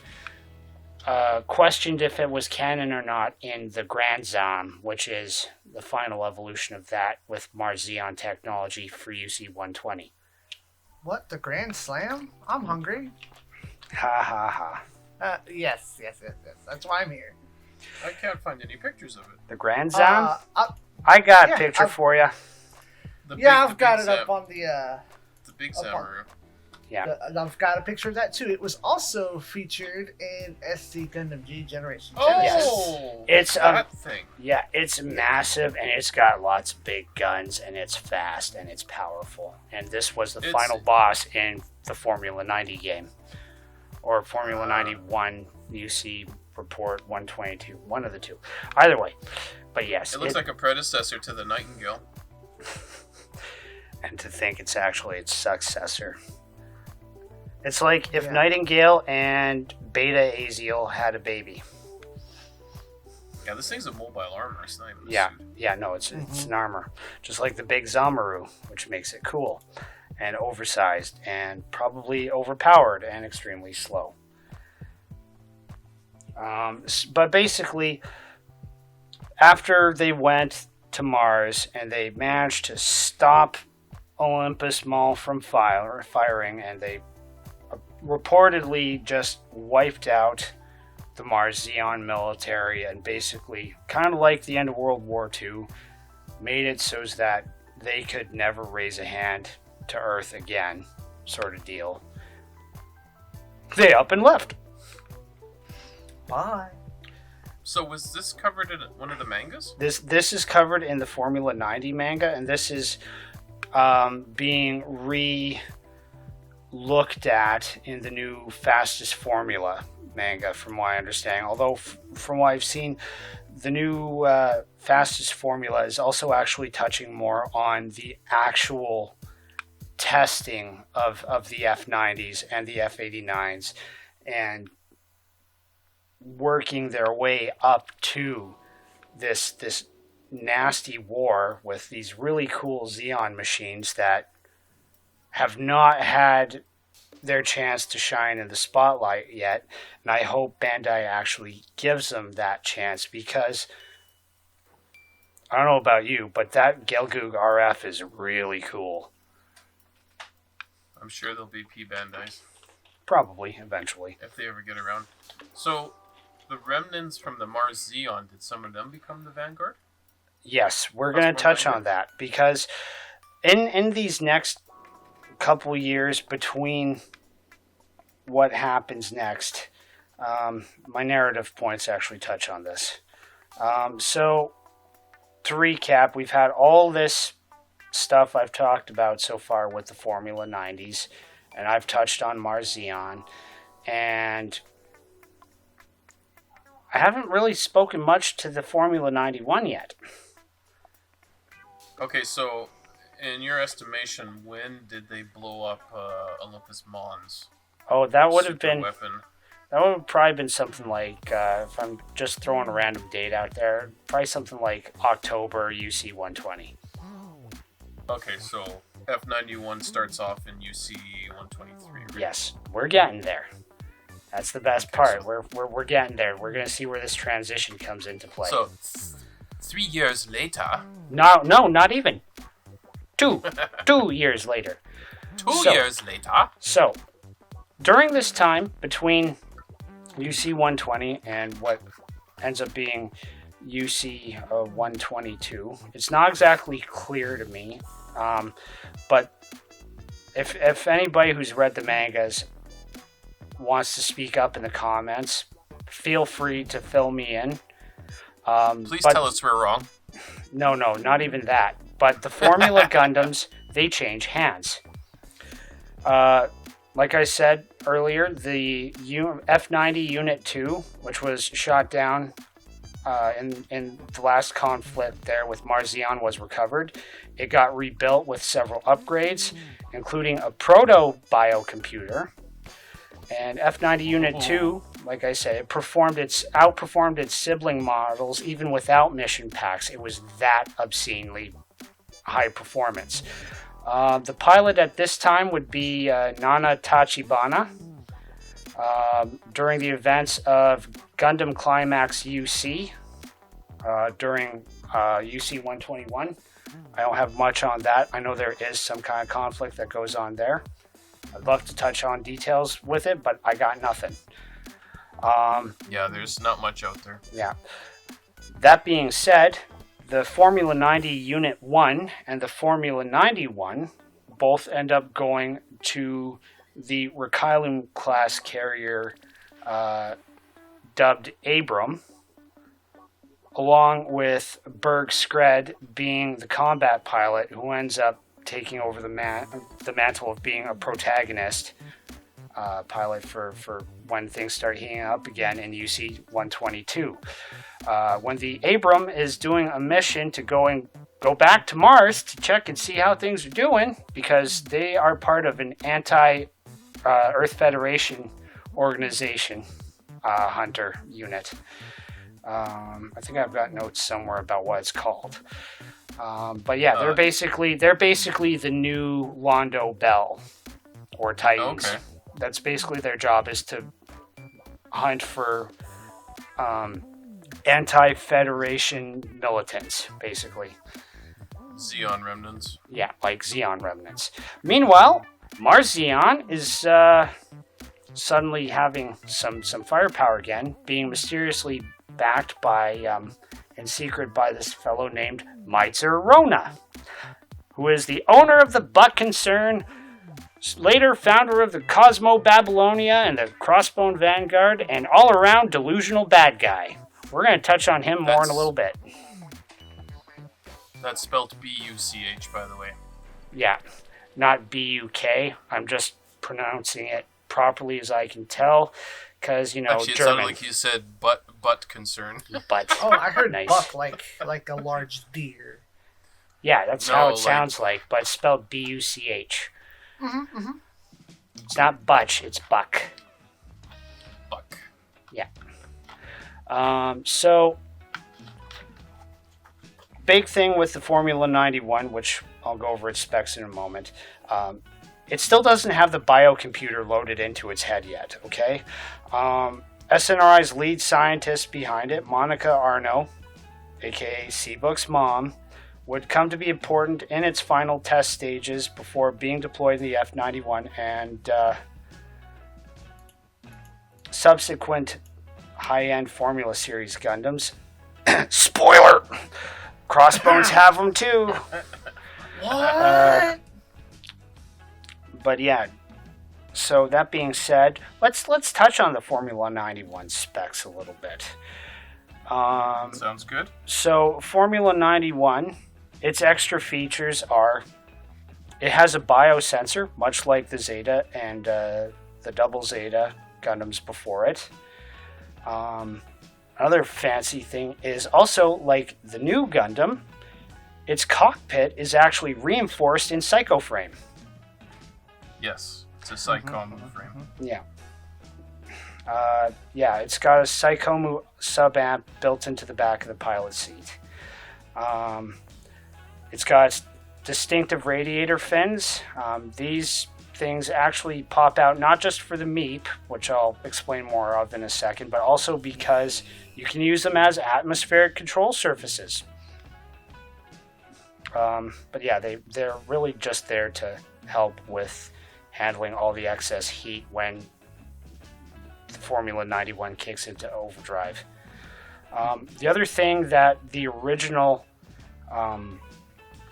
questioned if it was canon or not in the Grand Zam, which is the final evolution of that with Mars Xeon technology for UC-120. What? The Grand Slam? I'm hungry. Ha ha ha. Yes. That's why I'm here. I can't find any pictures of it. The Grand Zam? I yeah, got a picture for you. I've got it up on the big Samaru. Yeah. I've got a picture of that too. It was also featured in SD Gundam G Generation 10. Oh, Yes. It's that thing. Yeah, it's massive and it's got lots of big guns and it's fast and it's powerful. And this was the final boss in the Formula 90 game. Or Formula 91 UC Report 122. One of the two. Either way. But yes. It looks like a predecessor to the Nightingale. And to think it's actually its successor. It's like if Nightingale and Beta Aziel had a baby. Yeah, this thing's a mobile armor. It's not even a suit. Yeah, no, it's an armor. Just like the big Zamaru, which makes it cool. And oversized, and probably overpowered, and extremely slow. But basically, after they went to Mars, and they managed to stop Olympus Mall from firing, and they reportedly just wiped out the Mars Xeon military and basically, kind of like the end of World War II, made it so that they could never raise a hand to Earth again, sort of deal. They up and left. Bye. So was this covered in one of the mangas? This is covered in the Formula 90 manga, and this is being looked at in the new Fastest Formula manga, from what I understand. Although, from what I've seen, the new Fastest Formula is also actually touching more on the actual testing of the F-90s and the F-89s, and working their way up to this nasty war with these really cool Xeon machines that have not had their chance to shine in the spotlight yet. And I hope Bandai actually gives them that chance, because I don't know about you, but that Gelgoog RF is really cool. I'm sure there'll be Bandais. Probably, eventually. If they ever get around. So, the remnants from the Mars Xeon, did some of them become the Vanguard? Yes, we're going to touch on that, because in these next couple years between what happens next, my narrative points actually touch on this. So, to recap, we've had all this stuff I've talked about so far with the Formula 90s, and I've touched on Mars Xeon, and I haven't really spoken much to the Formula 91 yet. Okay, so in your estimation, when did they blow up Olympus Mons? Oh, that would have been weapon? That would have probably been something like, if I'm just throwing a random date out there, probably something like October UC 120. Okay, so F-91 starts off in UC 123. Right? Yes, we're getting there. That's the best part. We're getting there. We're gonna see where this transition comes into play. So 3 years later. No, not even. 2 years later. 2 years later. So, during this time between UC 120 and what ends up being UC 122, it's not exactly clear to me. But if anybody who's read the mangas wants to speak up in the comments, feel free to fill me in. Please tell us we're wrong. No, not even that. But the Formula Gundams, they change hands. Like I said earlier, the F-90 Unit 2, which was shot down in the last conflict there with Mars Xeon, was recovered. It got rebuilt with several upgrades, including a proto-biocomputer. And F-90 Unit 2, like I said, it outperformed its sibling models even without mission packs. It was that obscenely high performance. The pilot at this time would be Nana Tachibana. during the events of Gundam Climax UC, during UC 121. I don't have much on that. I know there is some kind of conflict that goes on there. I'd love to touch on details with it, but I got nothing. Yeah, there's not much out there. Yeah. That being said, the Formula 90 Unit 1 and the Formula 91 both end up going to the Requiem class carrier dubbed Abram, along with Berg Skred being the combat pilot who ends up taking over the mantle of being a protagonist pilot for when things start heating up again in UC 122. When the Abram is doing a mission to go back to Mars to check and see how things are doing, because they are part of an anti-Earth Federation organization hunter unit. I think I've got notes somewhere about what it's called. But yeah, they're basically the new Londo Bell or Titans. Okay. That's basically their job, is to hunt for anti-Federation militants, basically. Xeon remnants. Yeah, like Xeon remnants. Meanwhile, Mars Xeon is suddenly having some firepower again, being mysteriously backed by, in secret, by this fellow named Meitzer Rona, who is the owner of the Butt Concern, later founder of the Cosmo Babylonia and the Crossbone Vanguard, and all-around delusional bad guy. We're going to touch on him more in a little bit. That's spelled B-U-C-H, by the way. Yeah, not B-U-K. I'm just pronouncing it properly as I can tell, because, you know, actually, it German. sounded like you said butt concern. Butt. Oh, I heard Nice. buck like a large deer. Yeah, that's how it sounds like, but it's spelled B-U-C-H. It's not butch, it's buck. Buck. Yeah. So, big thing with the Formula 91, which I'll go over its specs in a moment. It still doesn't have the biocomputer loaded into its head yet, okay? SNRI's lead scientist behind it, Monica Arno, aka Seabook's mom, would come to be important in its final test stages before being deployed in the F-91 and subsequent high-end Formula Series Gundams. Spoiler! Crossbones have them too. What? But yeah, so that being said, let's touch on the Formula 91 specs a little bit. Sounds good. So Formula 91, its extra features are, it has a biosensor, much like the Zeta and the Double Zeta Gundams before it. Another fancy thing is also, like the new Gundam, its cockpit is actually reinforced in psychoframe. Yes, it's a Psycom frame. Yeah. It's got a Psychomu sub-amp built into the back of the pilot seat. It's got distinctive radiator fins. These things actually pop out not just for the MEEP, which I'll explain more of in a second, but also because you can use them as atmospheric control surfaces. But yeah, they're really just there to help with handling all the excess heat when the Formula 91 kicks into overdrive. The other thing that the original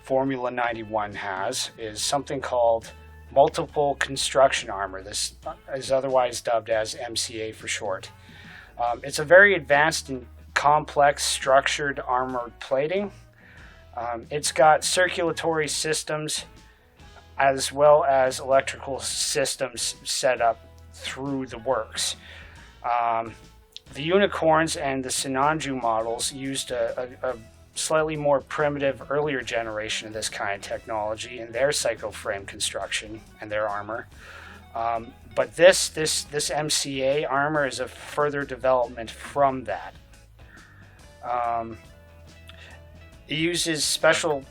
Formula 91 has is something called multiple construction armor. This is otherwise dubbed as MCA for short. It's a very advanced and complex structured armored plating. It's got circulatory systems as well as electrical systems set up through the works. The Unicorns and the Sinanju models used a slightly more primitive earlier generation of this kind of technology in their psychoframe construction and their armor. But this MCA armor is a further development from that. It uses special...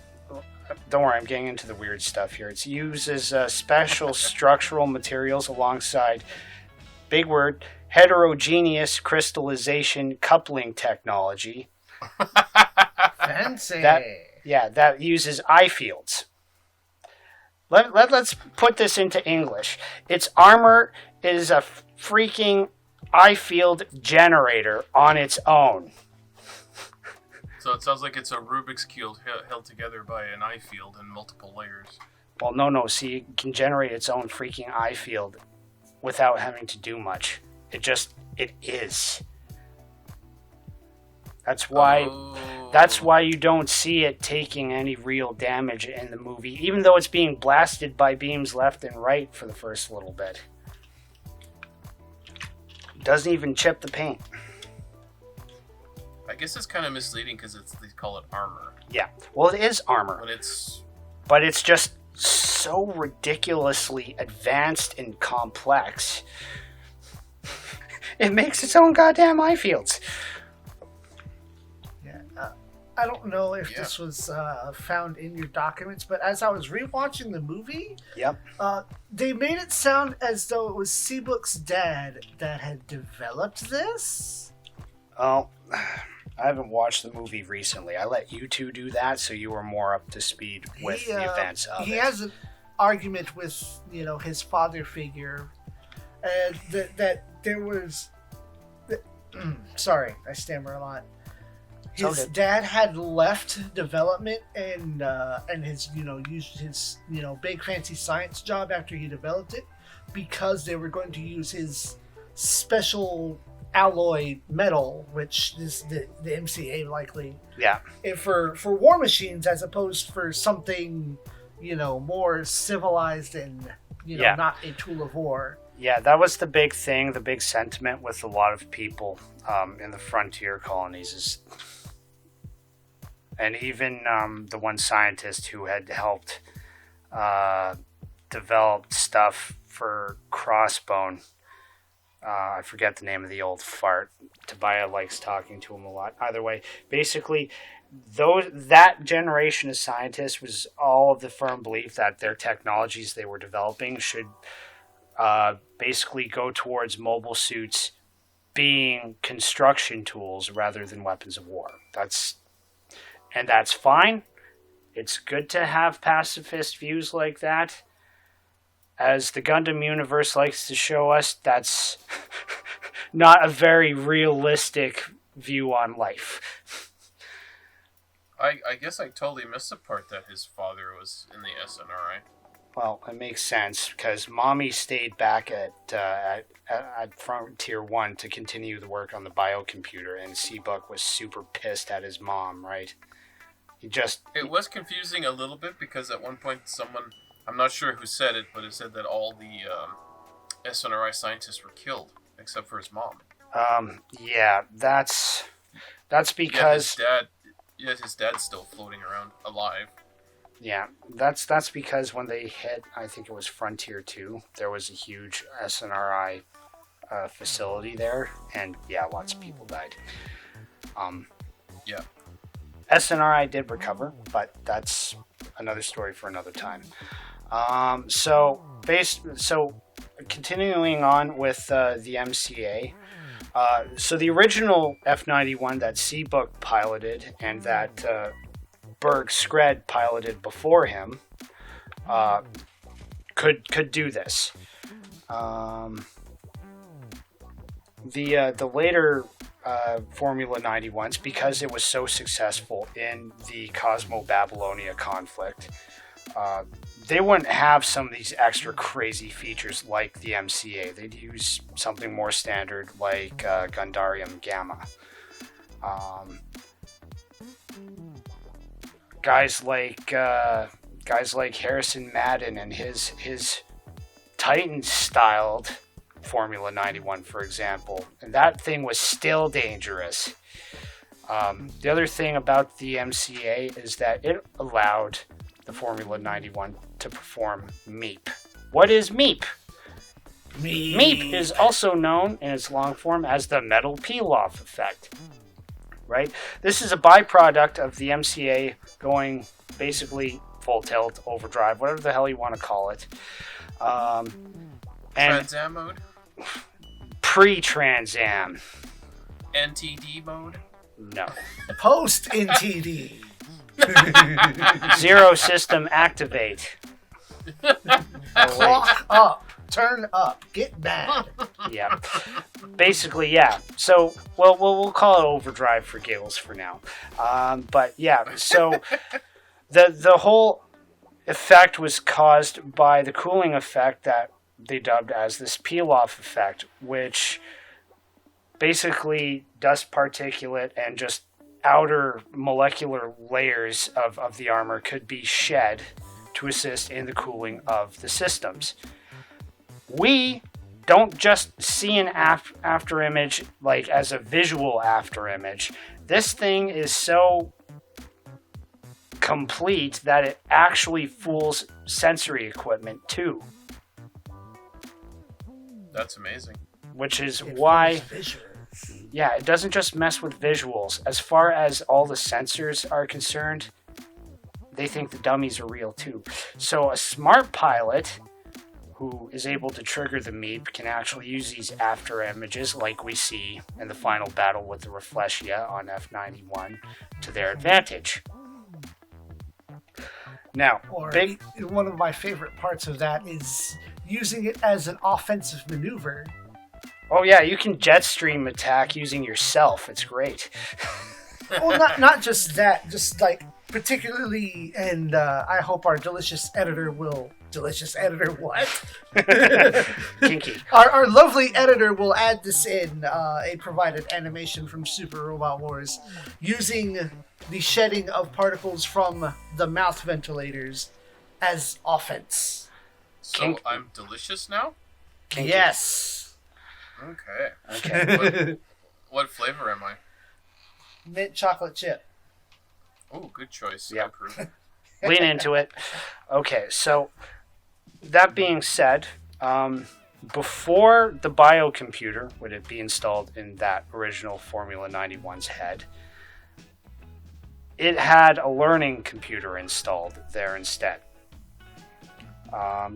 Don't worry, I'm getting into the weird stuff here. It uses special structural materials alongside big word, heterogeneous crystallization coupling technology. Fancy. That uses I fields. Let's put this into English. Its armor is a freaking I field generator on its own. So it sounds like it's a Rubik's Cube held together by an I field in multiple layers. Well, no. See, it can generate its own freaking I field without having to do much. It is. That's why you don't see it taking any real damage in the movie, even though it's being blasted by beams left and right for the first little bit. It doesn't even chip the paint. I guess it's kind of misleading because they call it armor. Yeah, well, it is armor. But it's just so ridiculously advanced and complex. It makes its own goddamn eye fields. I don't know if this was found in your documents, but as I was rewatching the movie, they made it sound as though it was Seabook's dad that had developed this. Oh, I haven't watched the movie recently. I let you two do that, so you were more up to speed with the events of it. He has an argument with, his father figure, and that there was... sorry, I stammer a lot. His dad had left development and his used his big fancy science job after he developed it because they were going to use his special alloy metal, which is the MCA likely. Yeah. For war machines as opposed for something more civilized and not a tool of war. Yeah, that was the big thing, the big sentiment with a lot of people in the frontier colonies is. And even the one scientist who had helped develop stuff for Crossbone, I forget the name of the old fart. Tobiah likes talking to him a lot. Either way, basically, that generation of scientists was all of the firm belief that their technologies they were developing should basically go towards mobile suits being construction tools rather than weapons of war. And that's fine. It's good to have pacifist views like that. As the Gundam universe likes to show us, that's not a very realistic view on life. I guess I totally missed the part that his father was in the SNRI. Well, it makes sense, because Mommy stayed back at Frontier 1 to continue the work on the biocomputer, and Seabuck was super pissed at his mom, right? It was confusing a little bit because at one point someone, I'm not sure who said it, but it said that all the SNRI scientists were killed except for his mom. Yeah, that's because his dad's still floating around alive. Yeah, that's because when they hit, I think it was Frontier 2, there was a huge SNRI facility there, and lots of people died. Yeah. SNRI did recover, but that's another story for another time. So continuing on with the MCA, so the original F-91 that Seabook piloted and that Berg Skred piloted before him could do this. The later Formula 91s, because it was so successful in the Cosmo-Babylonia conflict, they wouldn't have some of these extra crazy features like the MCA. They'd use something more standard like Gundarium Gamma. Guys like Harrison Madden and his Titan-styled Formula 91, for example, and that thing was still dangerous. The other thing about the MCA is that it allowed the Formula 91 to perform MEEP. What is MEEP? MEEP is also known in its long form as the metal peel-off effect. Right? This is a byproduct of the MCA going basically full tilt, overdrive, whatever the hell you want to call it. Trans-am mode? pre-Trans-Am. NTD mode? No. Post-NTD. Zero system activate. Clock up. Turn up. Get mad. Yeah. Basically, yeah. So, well, we'll call it overdrive for giggles for now. But yeah, so the whole effect was caused by the cooling effect that they dubbed as this peel-off effect, which basically dust particulate and just outer molecular layers of the armor could be shed to assist in the cooling of the systems. We don't just see an after image like as a visual after image. This thing is so complete that it actually fools sensory equipment too. That's amazing. Which is why, yeah, it doesn't just mess with visuals. As far as all the sensors are concerned, they think the dummies are real too. So a smart pilot who is able to trigger the MEEP can actually use these after images like we see in the final battle with the Reflexia on F-91 to their advantage. Now, one of my favorite parts of that is using it as an offensive maneuver. Oh yeah, you can jet stream attack using yourself. It's great. Well, not just that, just like particularly, and I hope our delicious editor will... Delicious editor, what? Kinky. Our lovely editor will add this in a provided animation from Super Robot Wars using the shedding of particles from the mouth ventilators as offense. So Kinky. I'm delicious now? Kinky. Yes. Okay. What flavor am I? Mint chocolate chip. Oh, good choice. Yeah. I approve. Lean into it. Okay, so that being said, before the biocomputer would it be installed in that original Formula 91's head, it had a learning computer installed there instead.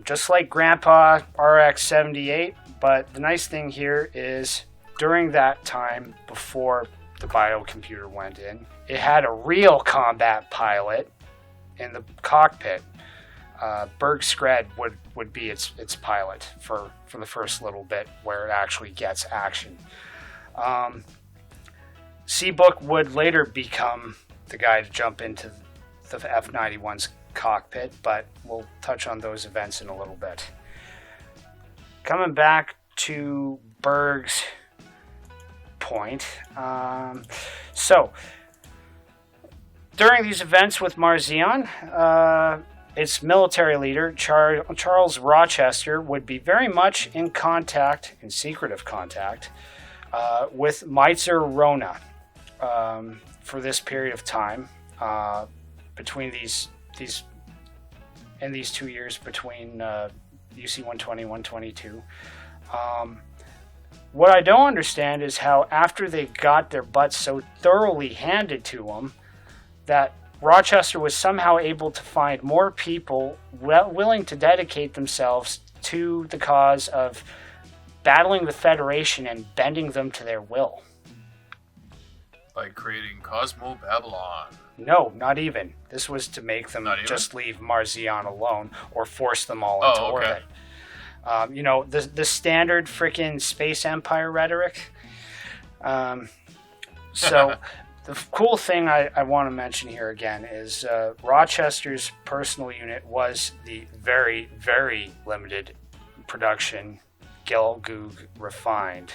Just like Grandpa RX-78, but the nice thing here is during that time before the biocomputer went in, it had a real combat pilot in the cockpit. Berg Skred would be its pilot for the first little bit where it actually gets action. Seabook would later become the guy to jump into the F-91's cockpit, but we'll touch on those events in a little bit. Coming back to Berg's point, so during these events with Marzion, its military leader, Charles Rochester, would be very much in secretive contact, with Meitzer Rona for this period of time, between these 2 years between UC 120 122. What I don't understand is how after they got their butts so thoroughly handed to them, that Rochester was somehow able to find more people willing to dedicate themselves to the cause of battling the Federation and bending them to their will. By creating Cosmo Babylon. No, not even. This was to make them just leave Marzion alone or force them all into orbit. The standard frickin' Space Empire rhetoric. So... The cool thing I want to mention here again is Rochester's personal unit was the very, very limited production Gelgoog Refined.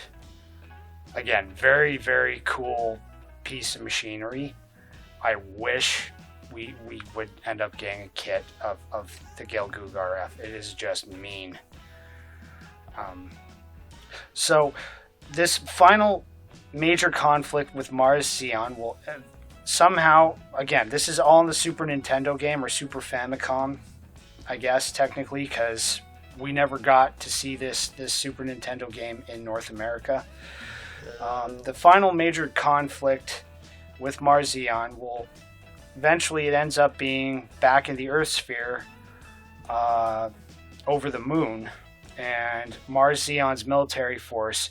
Again, very, very cool piece of machinery. I wish we would end up getting a kit of the Gelgoog RF. It is just mean. So this final major conflict with Marzion will somehow, again, this is all in the Super Nintendo game or Super Famicom, I guess, technically, because we never got to see this Super Nintendo game in North America. The final major conflict with Marzion will eventually, it ends up being back in the Earth sphere over the moon, and Marzion's military force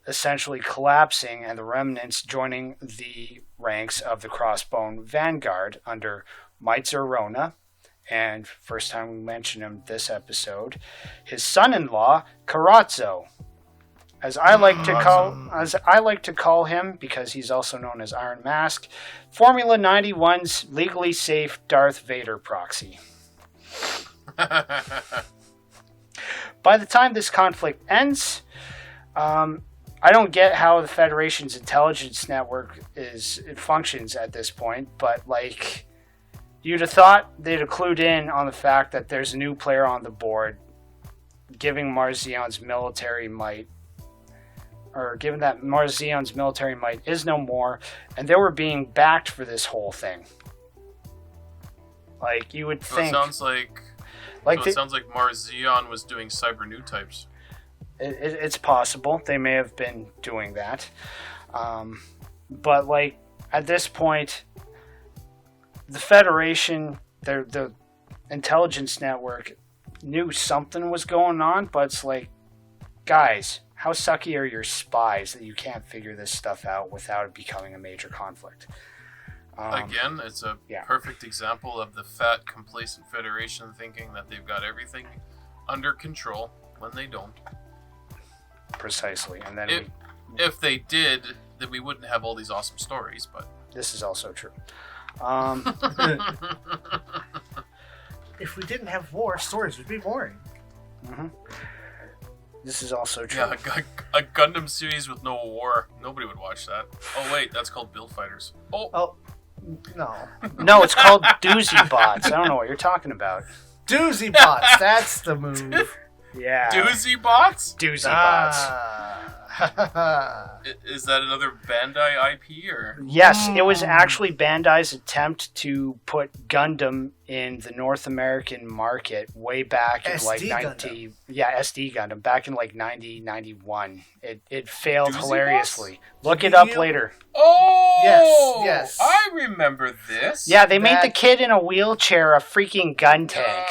essentially collapsing and the remnants joining the ranks of the Crossbone Vanguard under Meitzer Rona, and first time we mention him this episode, his son-in-law Karazzo, as I like to call him, because he's also known as Iron Mask, Formula 91's legally safe Darth Vader proxy. By the time this conflict ends, I don't get how the Federation's intelligence network functions at this point, but like, you'd have thought they'd have clued in on the fact that there's a new player on the board, given that Marzian's military might is no more, and they were being backed for this whole thing. Like, you would think. It sounds like Marzian was doing cyber new types. It's possible they may have been doing that, but like at this point, the Federation, the intelligence network, knew something was going on. But it's like, guys, how sucky are your spies that you can't figure this stuff out without it becoming a major conflict? Again, it's a perfect example of the fat, complacent Federation thinking that they've got everything under control when they don't. Precisely. And then if they did, then we wouldn't have all these awesome stories, but this is also true. If we didn't have war, stories would be boring. Mm-hmm. This is also true. Yeah, a Gundam series with no war. Nobody would watch that. Oh, wait, that's called Build Fighters. Oh, no. No, it's called Doozy Bots. I don't know what you're talking about. Doozy Bots, that's the move. Yeah. Doozy Bots? Doozy Bots. Is that another Bandai IP, or? Yes, it was actually Bandai's attempt to put Gundam in the North American market way back in SD Gundam back in like 91. It failed Doozy hilariously. Bots? Look it up later. Oh! Yes. I remember this. Yeah, they made the kid in a wheelchair a freaking gun tank.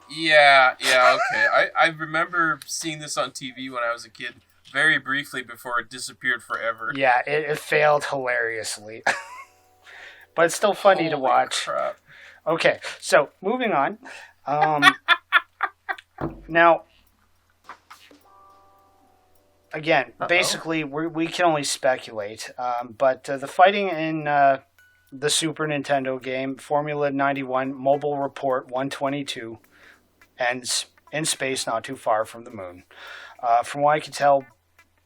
Yeah, okay. I remember seeing this on TV when I was a kid, very briefly before it disappeared forever. Yeah, it failed hilariously. But it's still funny to watch. Crap. Okay, so moving on. Now, again, basically, we can only speculate. But the fighting in the Super Nintendo game, Formula 91 Mobile Report 122, ends in space not too far from the moon. From what I can tell,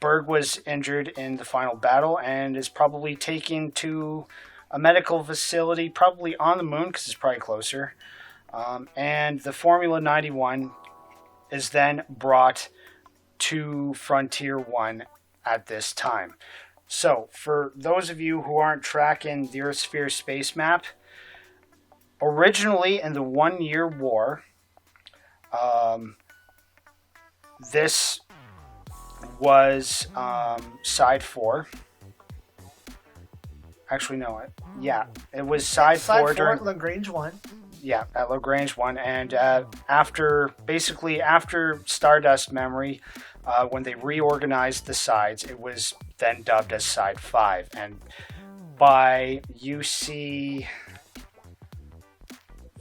Berg was injured in the final battle and is probably taken to a medical facility, probably on the moon because it's probably closer. And the Formula 91 is then brought to Frontier 1 at this time. So, for those of you who aren't tracking the Earth Sphere space map, originally in the 1 Year War, this was Side 4. Actually, no. It was Side 4 during Lagrange 1. Yeah, at Lagrange 1. And after Stardust Memory, when they reorganized the sides, it was then dubbed as Side 5. And by UC...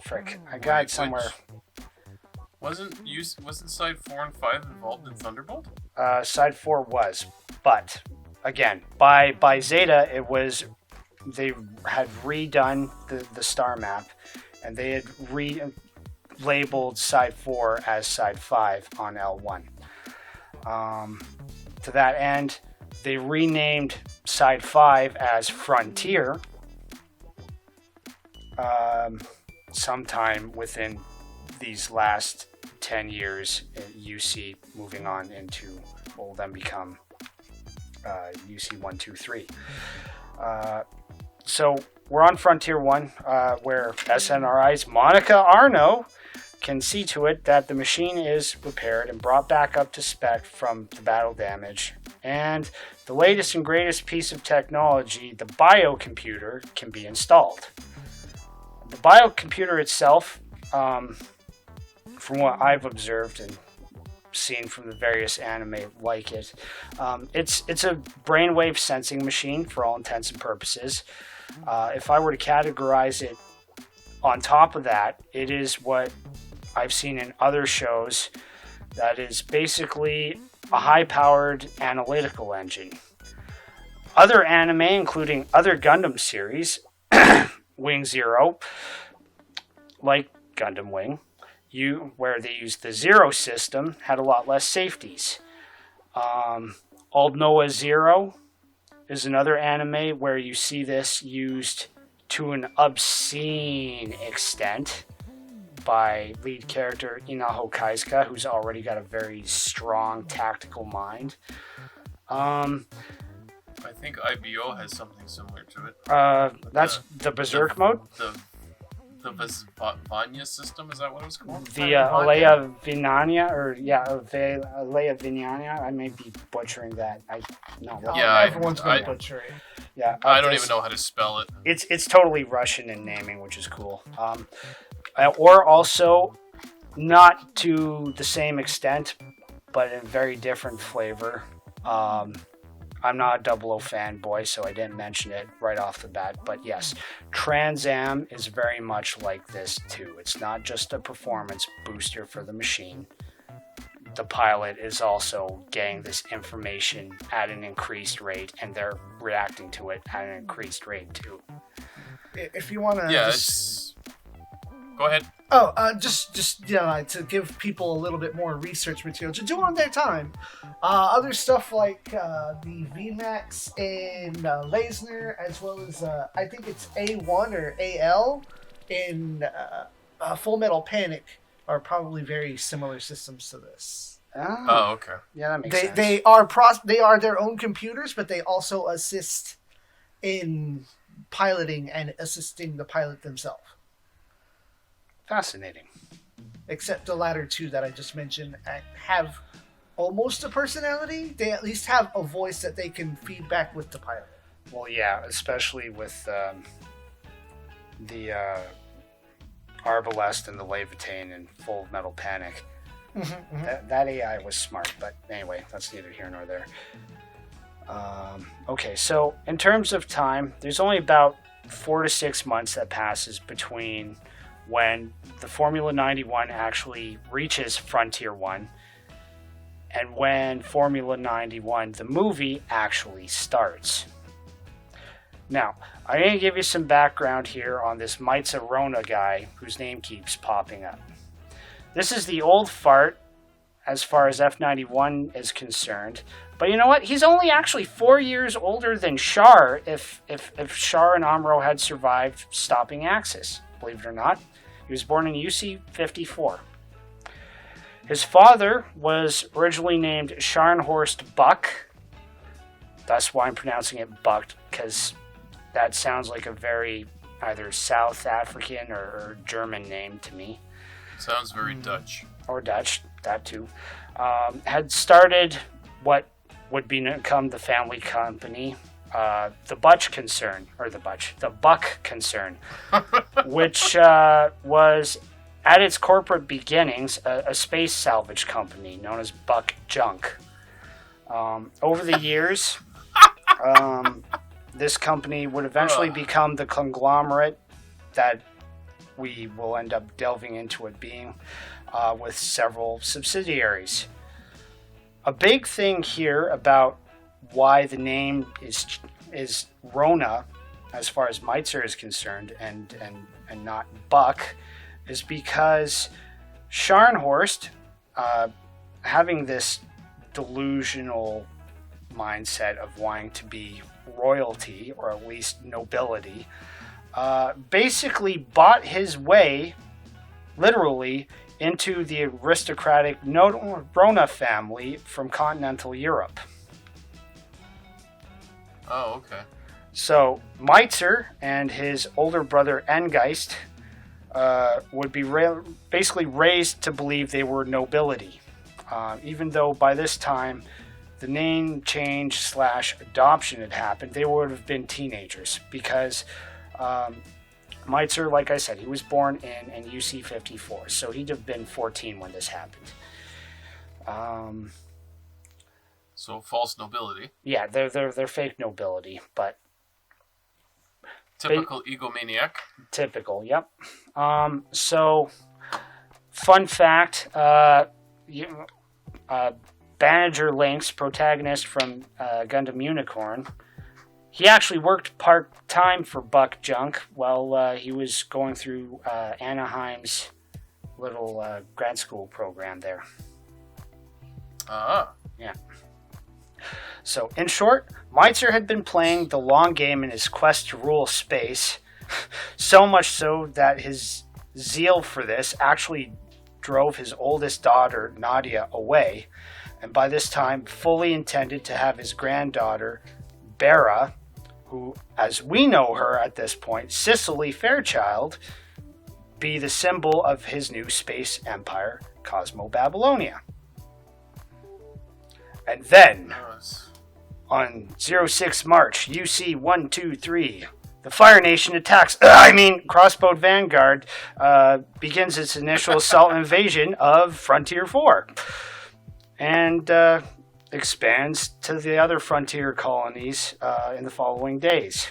Frick, I got it somewhere. Wasn't Side 4 and 5 involved in Thunderbolt? Side 4 was, but again, by Zeta, it was, they had redone the star map, and they had relabeled Side 4 as Side 5 on L1. To that end, they renamed Side 5 as Frontier sometime within these last 10 years, UC moving on into what will then become UC 123. So we're on Frontier 1, where SNRI's Monica Arno can see to it that the machine is repaired and brought back up to spec from the battle damage. And the latest and greatest piece of technology, the biocomputer, can be installed. The biocomputer itself, from what I've observed, and seen from the various anime like it. It's a brainwave sensing machine for all intents and purposes. If I were to categorize it on top of that, it is what I've seen in other shows. That is basically a high-powered analytical engine. Other anime, including other Gundam series, Wing Zero, like Gundam Wing, where they used the Zero system, had a lot less safeties. Old Noah Zero is another anime where you see this used to an obscene extent by lead character Inaho Kaizuka, who's already got a very strong tactical mind. I think IBO has something similar to it. That's the Berserk mode? The Vanya system, is that what it was called? The Alea Vinanya, Alea Vinanya. I may be butchering that. Everyone's going to butcher it. Yeah, I don't even know how to spell it. It's totally Russian in naming, which is cool. Or also, not to the same extent, but in a very different flavor. I'm not a 00 fanboy, so I didn't mention it right off the bat. But yes, Trans Am is very much like this too. It's not just a performance booster for the machine. The pilot is also getting this information at an increased rate, and they're reacting to it at an increased rate too. If you want to... Yeah, Go ahead. Just to give people a little bit more research material to do on their time. Other stuff like the VMAX and Leisner, as well as I think it's A1 or AL in Full Metal Panic, are probably very similar systems to this. Oh, okay. Yeah, that makes sense. They are their own computers, but they also assist in piloting and assisting the pilot themselves. Fascinating. Except the latter two that I just mentioned have almost a personality. They at least have a voice that they can feed back with the pilot. Well, yeah, especially with the Arbalest and the Levitain in Full Metal Panic. That AI was smart, but anyway, that's neither here nor there. Okay, so in terms of time, there's only about 4 to 6 months that passes between when the Formula 91 actually reaches Frontier 1 and when Formula 91, the movie, actually starts. Now, I'm going to give you some background here on this Maitza Rona guy whose name keeps popping up. This is the old fart as far as F-91 is concerned. But you know what? He's only actually 4 years older than Char if Char and Amuro had survived stopping Axis. Believe it or not. He was born in UC 54. His father was originally named Scharnhorst Buck. That's why I'm pronouncing it Buck, because that sounds like a very either South African or German name to me. Sounds very Dutch. Or Dutch, that too. Had started what would become the family company, the Buck Concern, which was, at its corporate beginnings, a space salvage company known as Buck Junk. Over the years, this company would eventually become the conglomerate that we will end up delving into it being, with several subsidiaries. A big thing here about why the name is Rona, as far as Meitzer is concerned, and not Buck, is because Scharnhorst, having this delusional mindset of wanting to be royalty, or at least nobility, basically bought his way, literally, into the aristocratic Rona family from continental Europe. Oh, okay. So Meitzer and his older brother Engeist would be basically raised to believe they were nobility, even though by this time the name change / adoption had happened. They would have been teenagers because Meitzer, like I said, he was born in UC 54, so he'd have been 14 when this happened. So false nobility. Yeah, they're fake nobility, but typical egomaniac. Typical, yep. So, fun fact: Banniger Lynx, protagonist from Gundam Unicorn, he actually worked part-time for Buck Junk while he was going through Anaheim's little grad school program there. Yeah. So, in short, Meitzer had been playing the long game in his quest to rule space, so much so that his zeal for this actually drove his oldest daughter, Nadia, away, and by this time fully intended to have his granddaughter, Bera, who, as we know her at this point, Cicely Fairchild, be the symbol of his new space empire, Cosmo Babylonia. And then, on 06 March, UC 123, the Fire Nation attacks, Crossbow Vanguard begins its initial assault invasion of Frontier 4 and expands to the other Frontier colonies in the following days.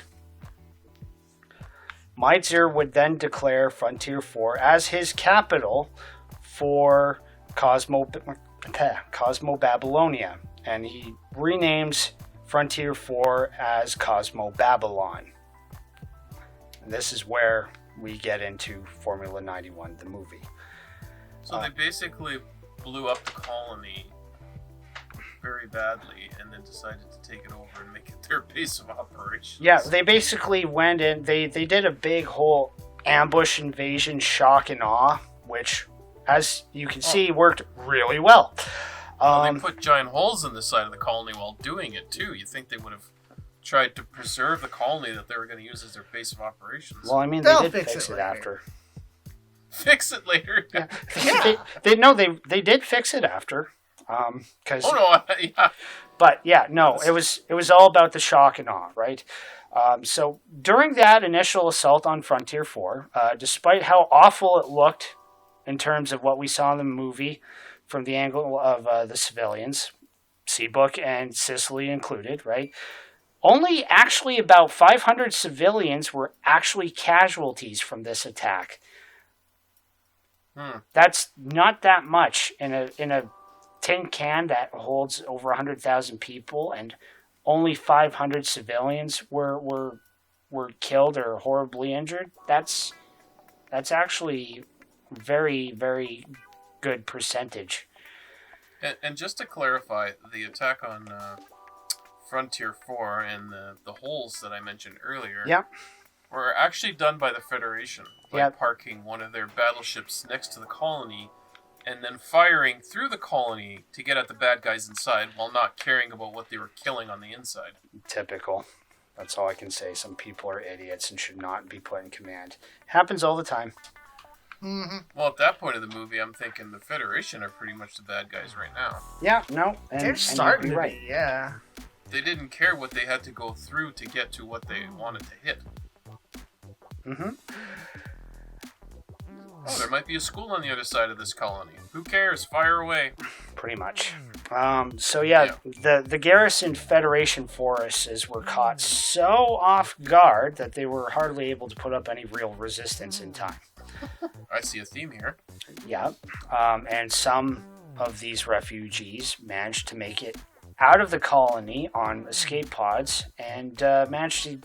Meitzer would then declare Frontier 4 as his capital for Cosmo Babylonia, and he renames Frontier 4 as Cosmo Babylon. And this is where we get into Formula 91, the movie. So they basically blew up the colony very badly and then decided to take it over and make it their base of operations. Yeah, they basically went in, they did a big whole ambush invasion, shock and awe, which, as you can see, worked really well. They put giant holes in the side of the colony while doing it, too. You'd think they would have tried to preserve the colony that they were going to use as their base of operations. Well, I mean, they did fix it after. Fix it later? Yeah. They did fix it after. Yeah. But, yeah, no, it was all about the shock and awe, right? So, during that initial assault on Frontier 4, despite how awful it looked in terms of what we saw in the movie, from the angle of the civilians, Seabook and Cicely included, right? Only actually about 500 civilians were actually casualties from this attack. That's not that much in a tin can that holds over 100,000 people, and only 500 civilians were killed or horribly injured. That's actually very, very good percentage. And just to clarify, the attack on Frontier 4 and the holes that I mentioned earlier were actually done by the Federation by parking one of their battleships next to the colony and then firing through the colony to get at the bad guys inside while not caring about what they were killing on the inside. Typical. That's all I can say. Some people are idiots and should not be put in command. Happens all the time. Mm-hmm. Well, at that point of the movie, I'm thinking the Federation are pretty much the bad guys right now. Yeah, no. They're starting to be, yeah. They didn't care what they had to go through to get to what they wanted to hit. Mm-hmm. Oh, there might be a school on the other side of this colony. Who cares? Fire away. Pretty much. The garrison Federation forces were caught so off guard that they were hardly able to put up any real resistance in time. I see a theme here. Yeah. And some of these refugees managed to make it out of the colony on escape pods and managed to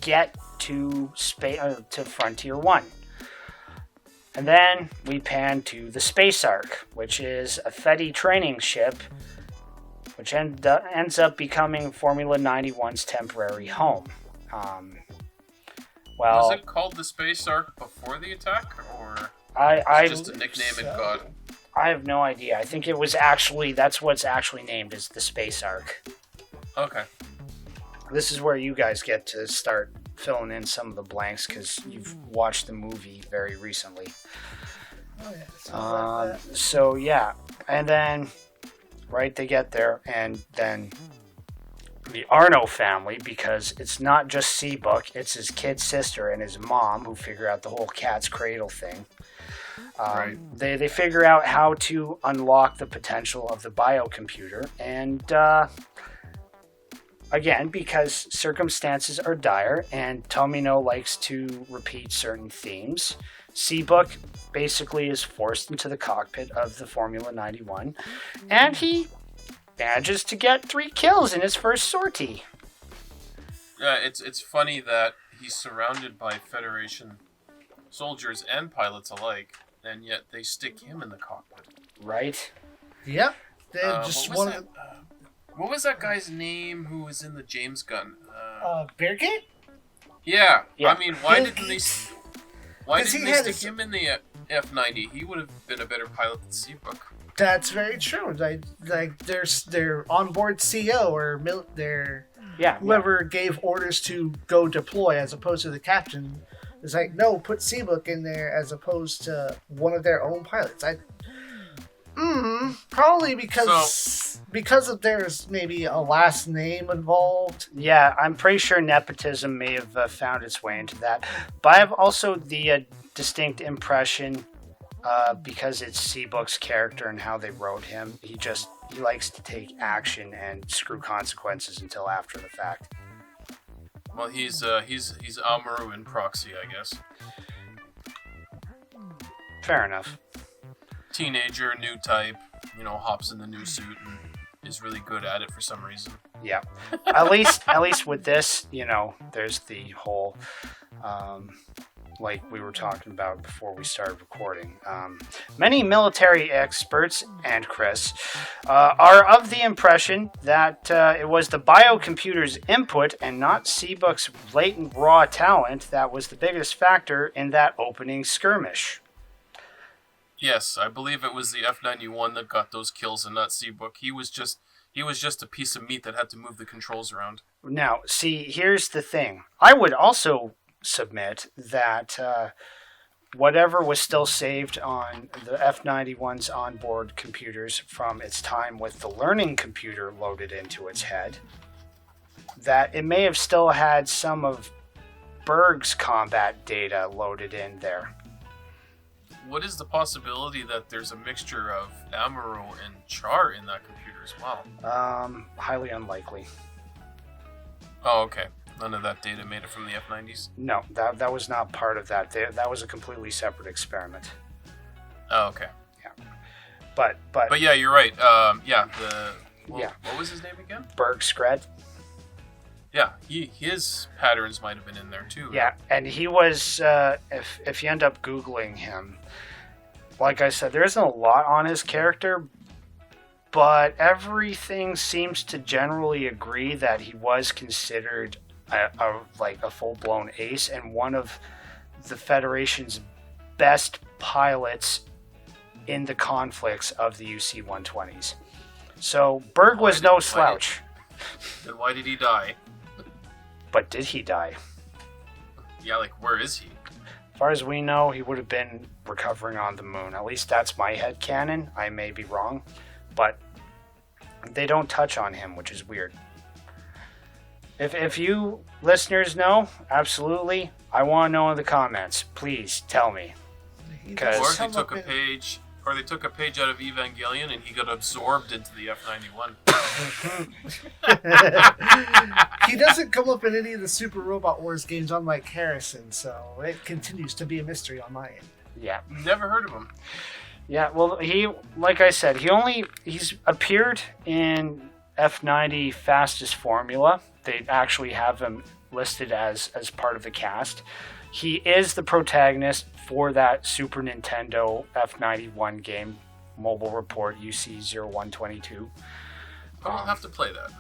get to Frontier 1. And then we pan to the Space Ark, which is a Fedi training ship, which ends up becoming Formula 91's temporary home. Was it called the Space Ark before the attack, or just a nickname it got? I have no idea. I think it was that's what's actually named, is the Space Ark. Okay. This is where you guys get to start filling in some of the blanks because you've watched the movie very recently. Oh, yeah. So yeah, and then they get there, and then the Arno family, because it's not just Seabook, it's his kid sister and his mom who figure out the whole cat's cradle thing. Right. They figure out how to unlock the potential of the biocomputer, and again, because circumstances are dire and Tomino likes to repeat certain themes, Seabook basically is forced into the cockpit of the Formula 91, and he manages to get 3 kills in his first sortie. Yeah, it's funny that he's surrounded by Federation soldiers and pilots alike, and yet they stick him in the cockpit. Right? Yep. They're just one of the... What was that guy's name who was in the James Gunn? Birgit? Yeah. Yeah. I mean, why didn't they stick him in the F-90? He would have been a better pilot than Seabook. That's very true. Like their onboard CO or whoever gave orders to go deploy, as opposed to the captain. It's like, no, put Seabook in there as opposed to one of their own pilots. Probably because of there's maybe a last name involved. Yeah, I'm pretty sure nepotism may have found its way into that. But I have also the distinct impression, because it's Seabook's character and how they wrote him, he likes to take action and screw consequences until after the fact. Well, he's Amaru in proxy, I guess. Fair enough. Teenager, new type, hops in the new suit and is really good at it for some reason. Yeah. At least with this, there's the whole, like we were talking about before we started recording. Many military experts and Kris are of the impression that it was the biocomputer's input and not Seabook's latent raw talent that was the biggest factor in that opening skirmish. Yes, I believe it was the F-91 that got those kills and not Seabook. He was just a piece of meat that had to move the controls around. Now, see, here's the thing. I would also submit that whatever was still saved on the F-91's onboard computers from its time with the learning computer loaded into its head, that it may have still had some of Berg's combat data loaded in there. What is the possibility that there's a mixture of Amaru and Char in that computer as well? Highly unlikely. Oh, okay. None of that data made it from the F-90s? No, that was not part of that. That was a completely separate experiment. Oh, okay. Yeah. But yeah, you're right. What was his name again? Berg Skred. Yeah, his patterns might have been in there too. Yeah, and he was, if you end up Googling him, like I said, there isn't a lot on his character, but everything seems to generally agree that he was considered a full-blown ace and one of the Federation's best pilots in the conflicts of the UC-120s. So Berg was no slouch. Then why did he die? But did he die? Yeah, where is he? As far as we know, he would have been recovering on the moon. At least that's my headcanon. I may be wrong. But they don't touch on him, which is weird. If you listeners know, absolutely, I want to know in the comments. Please tell me. Or they took a page out of Evangelion and he got absorbed into the F-91. He doesn't come up in any of the Super Robot Wars games, unlike Harrison, so it continues to be a mystery on my end. Yeah. Never heard of him. Yeah, well, like I said, he's appeared in F-90 Fastest Formula. They actually have him listed as part of the cast. He is the protagonist for that Super Nintendo F-91 game, Mobile Report UC-0122. I'll have to play that.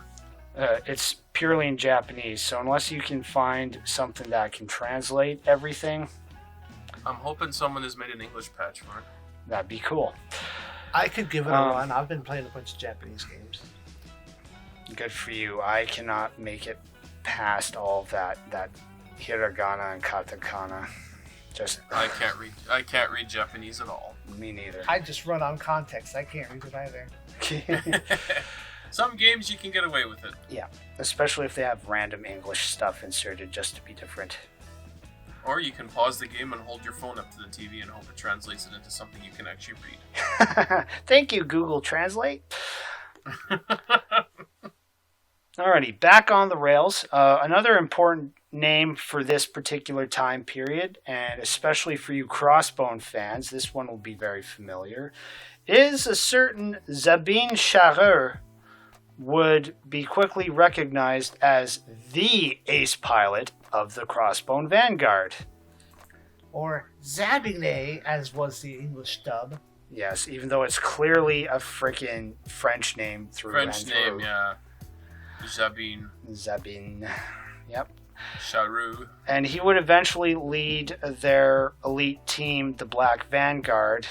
It's purely in Japanese, so unless you can find something that can translate everything... I'm hoping someone has made an English patch for it. That'd be cool. I could give it a run. I've been playing a bunch of Japanese games. Good for you. I cannot make it past all of that hiragana and katakana. I can't read Japanese at all. Me neither. I just run on context. I can't read it either. Some games you can get away with it. Yeah, especially if they have random English stuff inserted just to be different. Or you can pause the game and hold your phone up to the TV and hope it translates it into something you can actually read. Thank you, Google Translate. Alrighty, back on the rails. Another important name for this particular time period, and especially for you Crossbone fans, this one will be very familiar, is a certain Sabine Charreur would be quickly recognized as the ace pilot of the Crossbone Vanguard. Or Zabine, as was the English dub. Yes, even though it's clearly a freaking French name through French and name, through. yeah. Sabine. Yep. Charreux. And he would eventually lead their elite team, the Black Vanguard,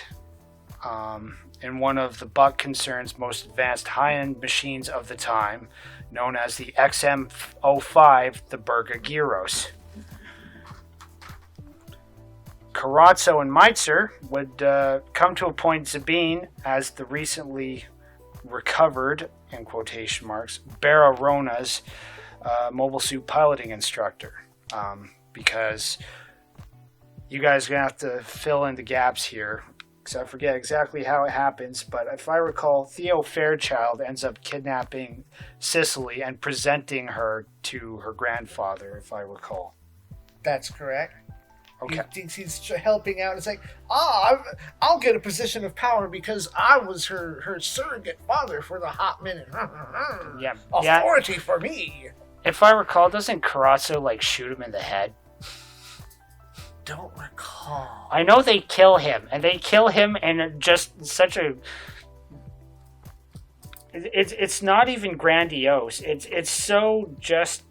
in one of the Buck Concern's most advanced high-end machines of the time, known as the XM-05, the Berga Gyros. Carazzo and Meitzer would come to appoint Sabine as the recently recovered, in quotation marks, Barrona's mobile suit piloting instructor. Because you guys are going to have to fill in the gaps here, because I forget exactly how it happens, but if I recall, Theo Fairchild ends up kidnapping Cicely and presenting her to her grandfather, if I recall. That's correct. Okay. He thinks he's helping out. It's like, I'll get a position of power because I was her surrogate father for the hot minute. Yeah. Authority for me. If I recall, doesn't Carazzo, shoot him in the head? Don't recall. I know they kill him, and they kill him in just such a... It's not even grandiose. It's so just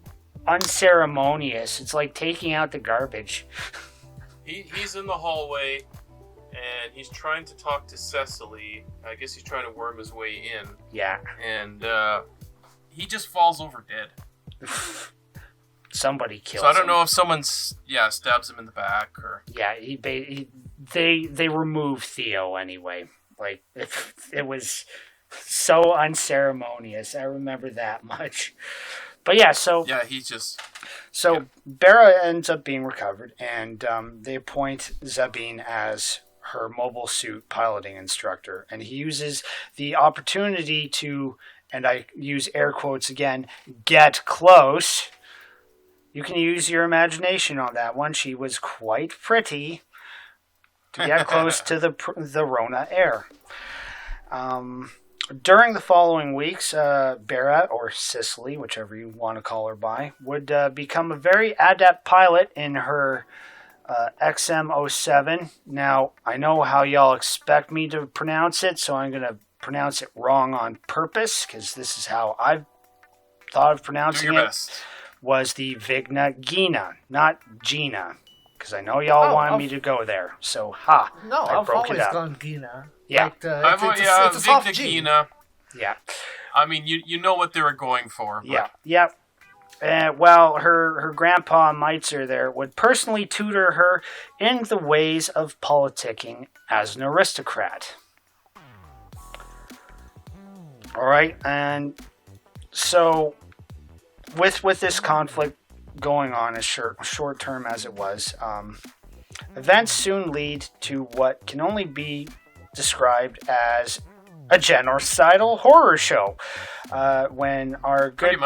unceremonious. It's like taking out the garbage. He's in the hallway, and he's trying to talk to Cecily. I guess he's trying to worm his way in. Yeah. And he just falls over dead. Somebody kills him. So I don't know if someone stabs him in the back or... Yeah, they remove Theo anyway. It was so unceremonious. I remember that much. But yeah, so... Yeah, he's just... So Barra ends up being recovered, and they appoint Sabine as her mobile suit piloting instructor. And he uses the opportunity to, and I use air quotes again, get close. You can use your imagination on that one. She was quite pretty to get close to the Rona air. During the following weeks, Barra, or Cicely, whichever you want to call her by, would become a very adept pilot in her XM-07. Now, I know how y'all expect me to pronounce it, so I'm going to pronounce it wrong on purpose, because this is how I've thought of pronouncing Do your it. best. Was the Vigna Gina, not Gina, because I know y'all wanted me to go there. So, No, I I've broke always it up. gone Gina. Yeah. It's a soft Vigna G. Gina. Yeah. I mean, you know what they were going for. But... Yeah. Well, her grandpa Meitzer there would personally tutor her in the ways of politicking as an aristocrat. All right, and so with this conflict going on as short term as it was, events soon lead to what can only be described as a genocidal horror show. When our good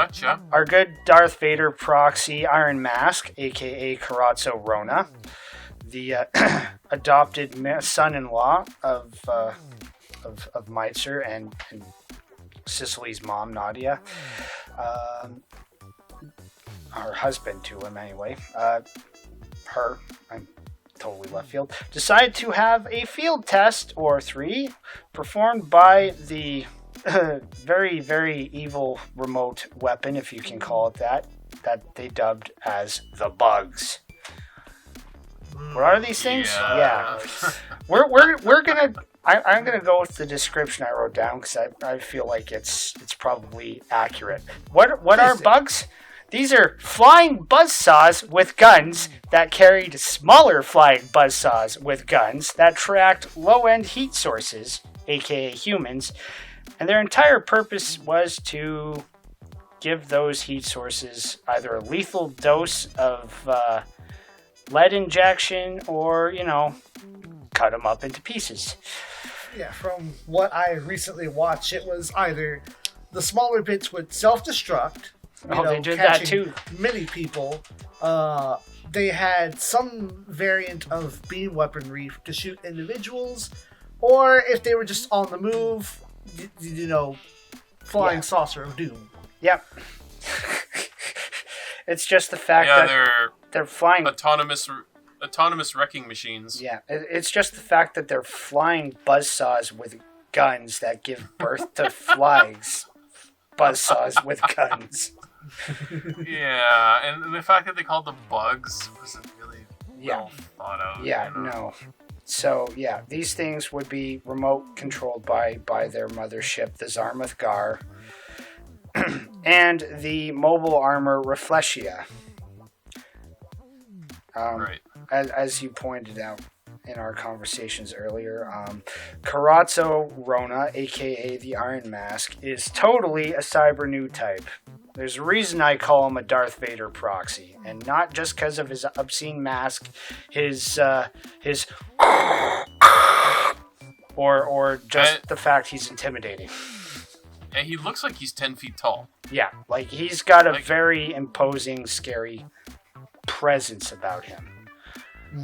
Darth Vader proxy Iron Mask, aka Carazzo Rona, the adopted son-in-law of Meitzer and Cicely's mom Nadia, her husband to him anyway, I'm totally left field, decided to have a field test or 3 performed by the very, very evil remote weapon, if you can call it that they dubbed as the Bugs. What are these things? Yeah. We're gonna. I'm gonna go with the description I wrote down because I feel like it's probably accurate. What are bugs? These are flying buzzsaws with guns that carried smaller flying buzzsaws with guns that tracked low-end heat sources, aka humans, And their entire purpose was to give those heat sources either a lethal dose of lead injection or, cut them up into pieces. Yeah, from what I recently watched, it was either the smaller bits would self-destruct, they did that too. Many people. They had some variant of beam weaponry to shoot individuals, or if they were just on the move, flying saucer of doom. Yep. It's just the fact that they're flying autonomous wrecking machines. Yeah, it's just the fact that they're flying buzzsaws with guns that give birth to buzzsaws with guns. Yeah, and the fact that they called them bugs wasn't really well thought out. Yeah, no. So, yeah, these things would be remote controlled by their mothership, the Zarmath Gar, and the mobile armor Reflexia. Right. As you pointed out in our conversations earlier, Karatzo Rona, aka the Iron Mask, is totally a cyber new type. There's a reason I call him a Darth Vader proxy, and not just because of his obscene mask, his or just the fact he's intimidating. And he looks like he's 10 feet tall. Yeah, like he's got a very imposing, scary presence about him.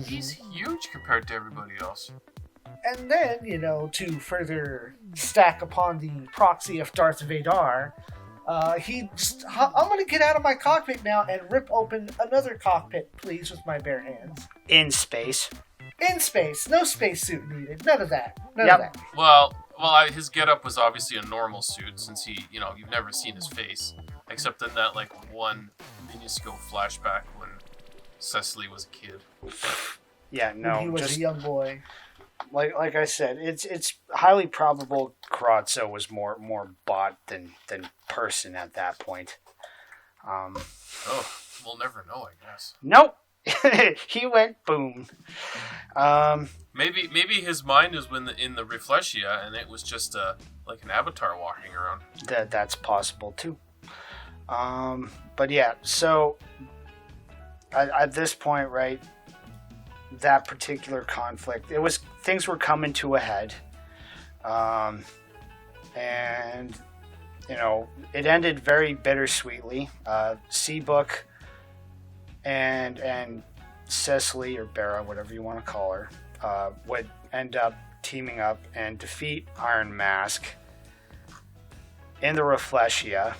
He's huge compared to everybody else. And then, to further stack upon the proxy of Darth Vader, I'm going to get out of my cockpit now and rip open another cockpit, please, with my bare hands. In space. In space. No spacesuit needed. None of that. None of that. Well, his getup was obviously a normal suit since he, you've never seen his face. Except in that, one minuscule flashback when Cecily was a kid. Yeah, no. He was a young boy. Like I said, it's highly probable Karatzo was more bot than person at that point. We'll never know, I guess. Nope. He went boom. Maybe his mind was in the Reflexia, and it was just like an avatar walking around. That's possible too. But yeah, so at this point, right, that particular conflict, things were coming to a head, and it ended very bittersweetly. Seabook and Cecily, or Bera, whatever you want to call her, would end up teaming up and defeat Iron Mask in the Reflexia,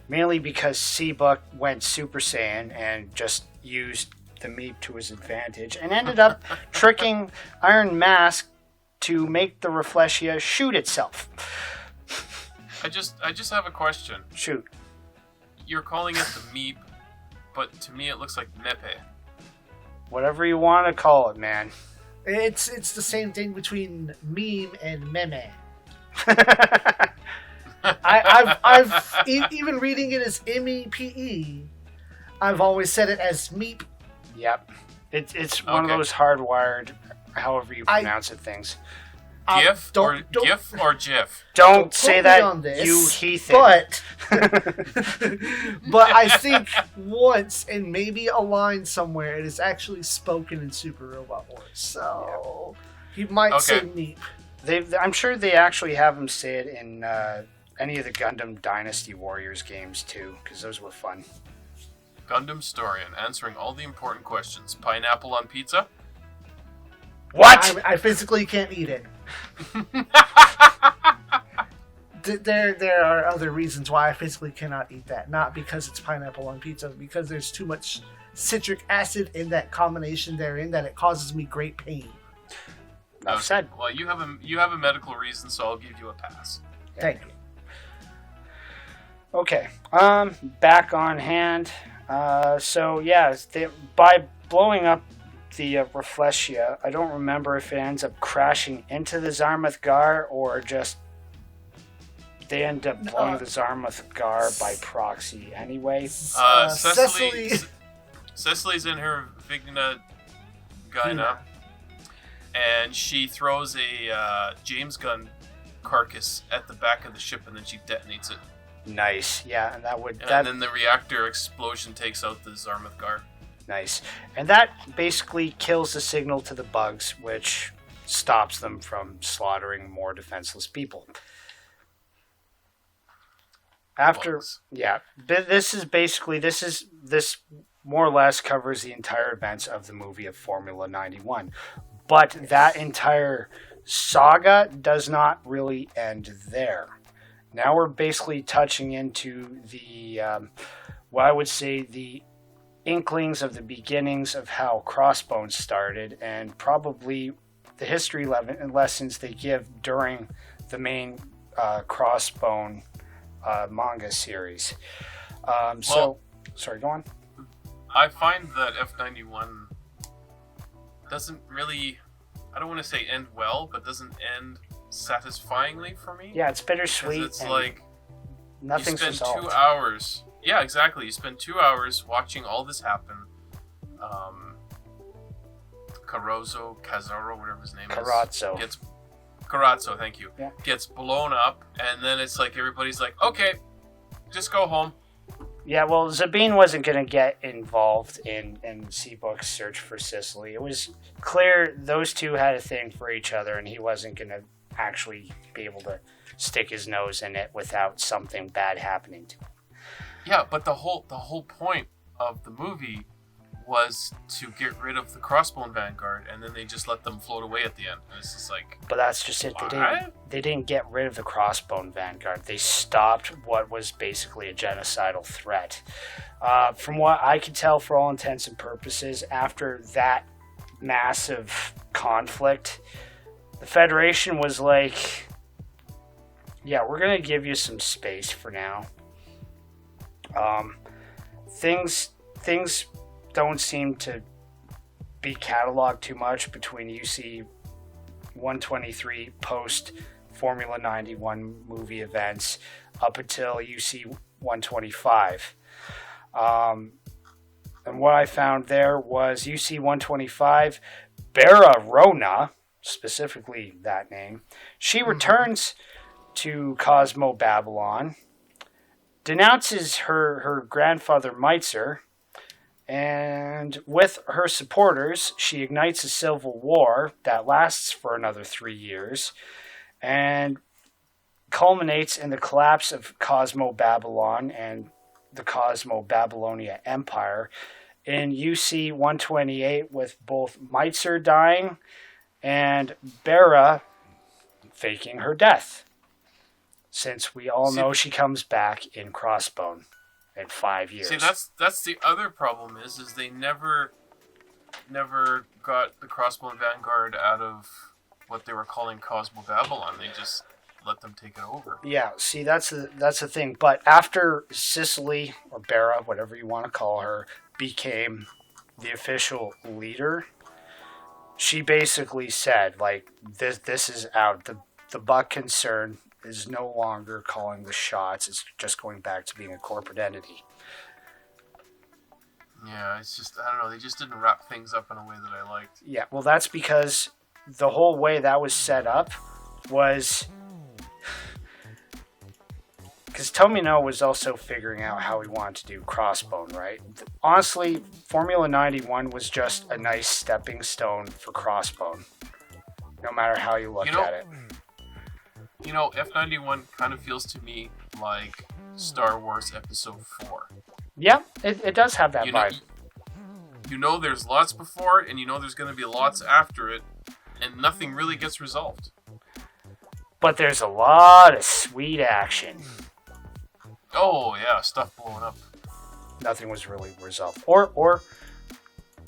mainly because Seabook went Super Saiyan and just used the Meep to his advantage and ended up tricking Iron Mask to make the Reflexia shoot itself. I just have a question. Shoot. You're calling it the Meep, but to me it looks like Mepe. Whatever you want to call it, man. It's the same thing between meme and meme. I've even reading it as MEPE. I've always said it as Meep. Yep, it's one of those hardwired, however you pronounce it, things. GIF or GIF? Don't say that, you heathen. But I think once, and maybe a line somewhere, it is actually spoken in Super Robot Wars. So he might say Meep. I'm sure they actually have him say it in any of the Gundam Dynasty Warriors games too, because those were fun. Gundamstorian, answering all the important questions. Pineapple on pizza? What? I physically can't eat it. There are other reasons why I physically cannot eat that. Not because it's pineapple on pizza, because there's too much citric acid in that combination therein that it causes me great pain. Enough said. Well, you have a medical reason, so I'll give you a pass. Thank you. Okay. Back on hand. By blowing up the Reflexia, I don't remember if it ends up crashing into the Zarmath Gar or just they end up blowing the Zarmath Gar by proxy anyway. Cecily's in her Vigna Gyna, and she throws a James gun carcass at the back of the ship, and then she detonates it. Nice. Yeah, and and then the reactor explosion takes out the Zarmouth guard. Nice. And that basically kills the signal to the bugs, which stops them from slaughtering more defenseless people. This more or less covers the entire events of the movie of Formula 91. But that entire saga does not really end there. Now we're basically touching into the, what I would say, the inklings of the beginnings of how Crossbones started, and probably the history lessons they give during the main Crossbone manga series. Sorry, go on. I find that F-91 doesn't really, I don't want to say end well, but doesn't end satisfyingly for me. Yeah, it's bittersweet. It's like nothing's you spend resolved. 2 hours. Yeah, exactly. You spend 2 hours watching all this happen. Carazzo, whatever his name is. Carazzo, thank you. Yeah. Gets blown up, and then it's like everybody's like, okay, just go home. Yeah, well, Zabine wasn't going to get involved in Seabook's search for Sicily. It was clear those two had a thing for each other, and he wasn't going to actually be able to stick his nose in it without something bad happening to him. Yeah, but the whole point of the movie was to get rid of the Crossbone Vanguard, and then they just let them float away at the end. And it's just like... But that's just it. They didn't get rid of the Crossbone Vanguard. They stopped what was basically a genocidal threat. From what I could tell, for all intents and purposes, after that massive conflict, the Federation was like, yeah, we're going to give you some space for now. Things don't seem to be cataloged too much between UC 123 post Formula 91 movie events up until UC 125. And what I found there was UC 125, Bera Rona, specifically that name, she returns to Cosmo Babylon, denounces her grandfather Meitzer, and with her supporters, she ignites a civil war that lasts for another 3 years and culminates in the collapse of Cosmo Babylon and the Cosmo Babylonia Empire in UC 128, with both Meitzer dying and Bera faking her death, since we all know she comes back in Crossbone in 5 years. See, that's the other problem is they never got the Crossbone Vanguard out of what they were calling Cosmo Babylon. They just let them take it over. Yeah, see, that's the thing. But after Sicily, or Bera, whatever you want to call her, became the official leader, she basically said, like, this is out. The buck concern is no longer calling the shots. It's just going back to being a corporate entity. Yeah, it's just, I don't know, they just didn't wrap things up in a way that I liked. Yeah, well, that's because the whole way that was set up was... Because Tomino was also figuring out how he wanted to do Crossbone, right? Honestly, Formula 91 was just a nice stepping stone for Crossbone, no matter how you look at it. You know, F-91 kind of feels to me like Star Wars Episode 4. Yeah, it does have that vibe. You know there's lots before, and you know there's going to be lots after it, and nothing really gets resolved. But there's a lot of sweet action. Oh, yeah, stuff blowing up. Nothing was really resolved. Or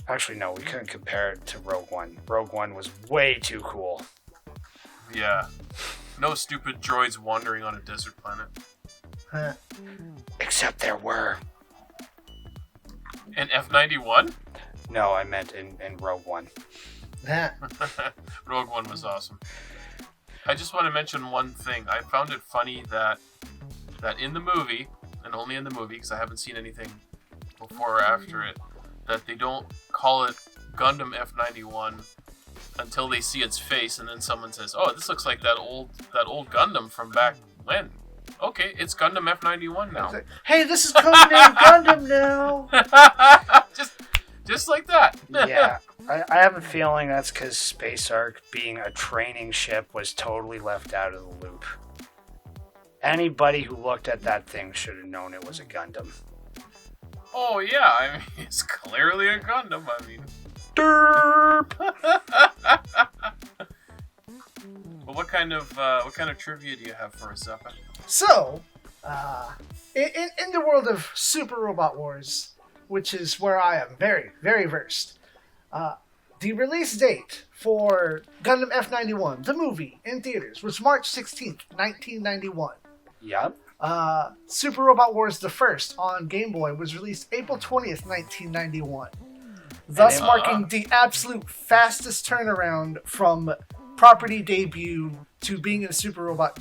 actually, no, we couldn't compare it to Rogue One. Rogue One was way too cool. Yeah. No stupid droids wandering on a desert planet. Huh. Except there were. In F-91? No, I meant in Rogue One. Rogue One was awesome. I just want to mention one thing. I found it funny that in the movie, and only in the movie, because I haven't seen anything before or after it, that they don't call it Gundam F-91. until they see its face, and then someone says, "Oh, this looks like that old Gundam from back when." Okay, it's Gundam F-91 now. Hey, this is codenamed Gundam now. just like that. Yeah, I have a feeling that's because Space Ark, being a training ship, was totally left out of the loop. Anybody who looked at that thing should have known it was a Gundam. Oh yeah, I mean, it's clearly a Gundam. I mean, Derp! But what kind of trivia do you have for us, Zappa? So, in the world of Super Robot Wars, which is where I am very, very versed, the release date for Gundam F-91, the movie, in theaters, was March 16th, 1991. Yep. Super Robot Wars the First on Game Boy was released April 20th, 1991. Thus marking the absolute fastest turnaround from property debut to being in a Super Robot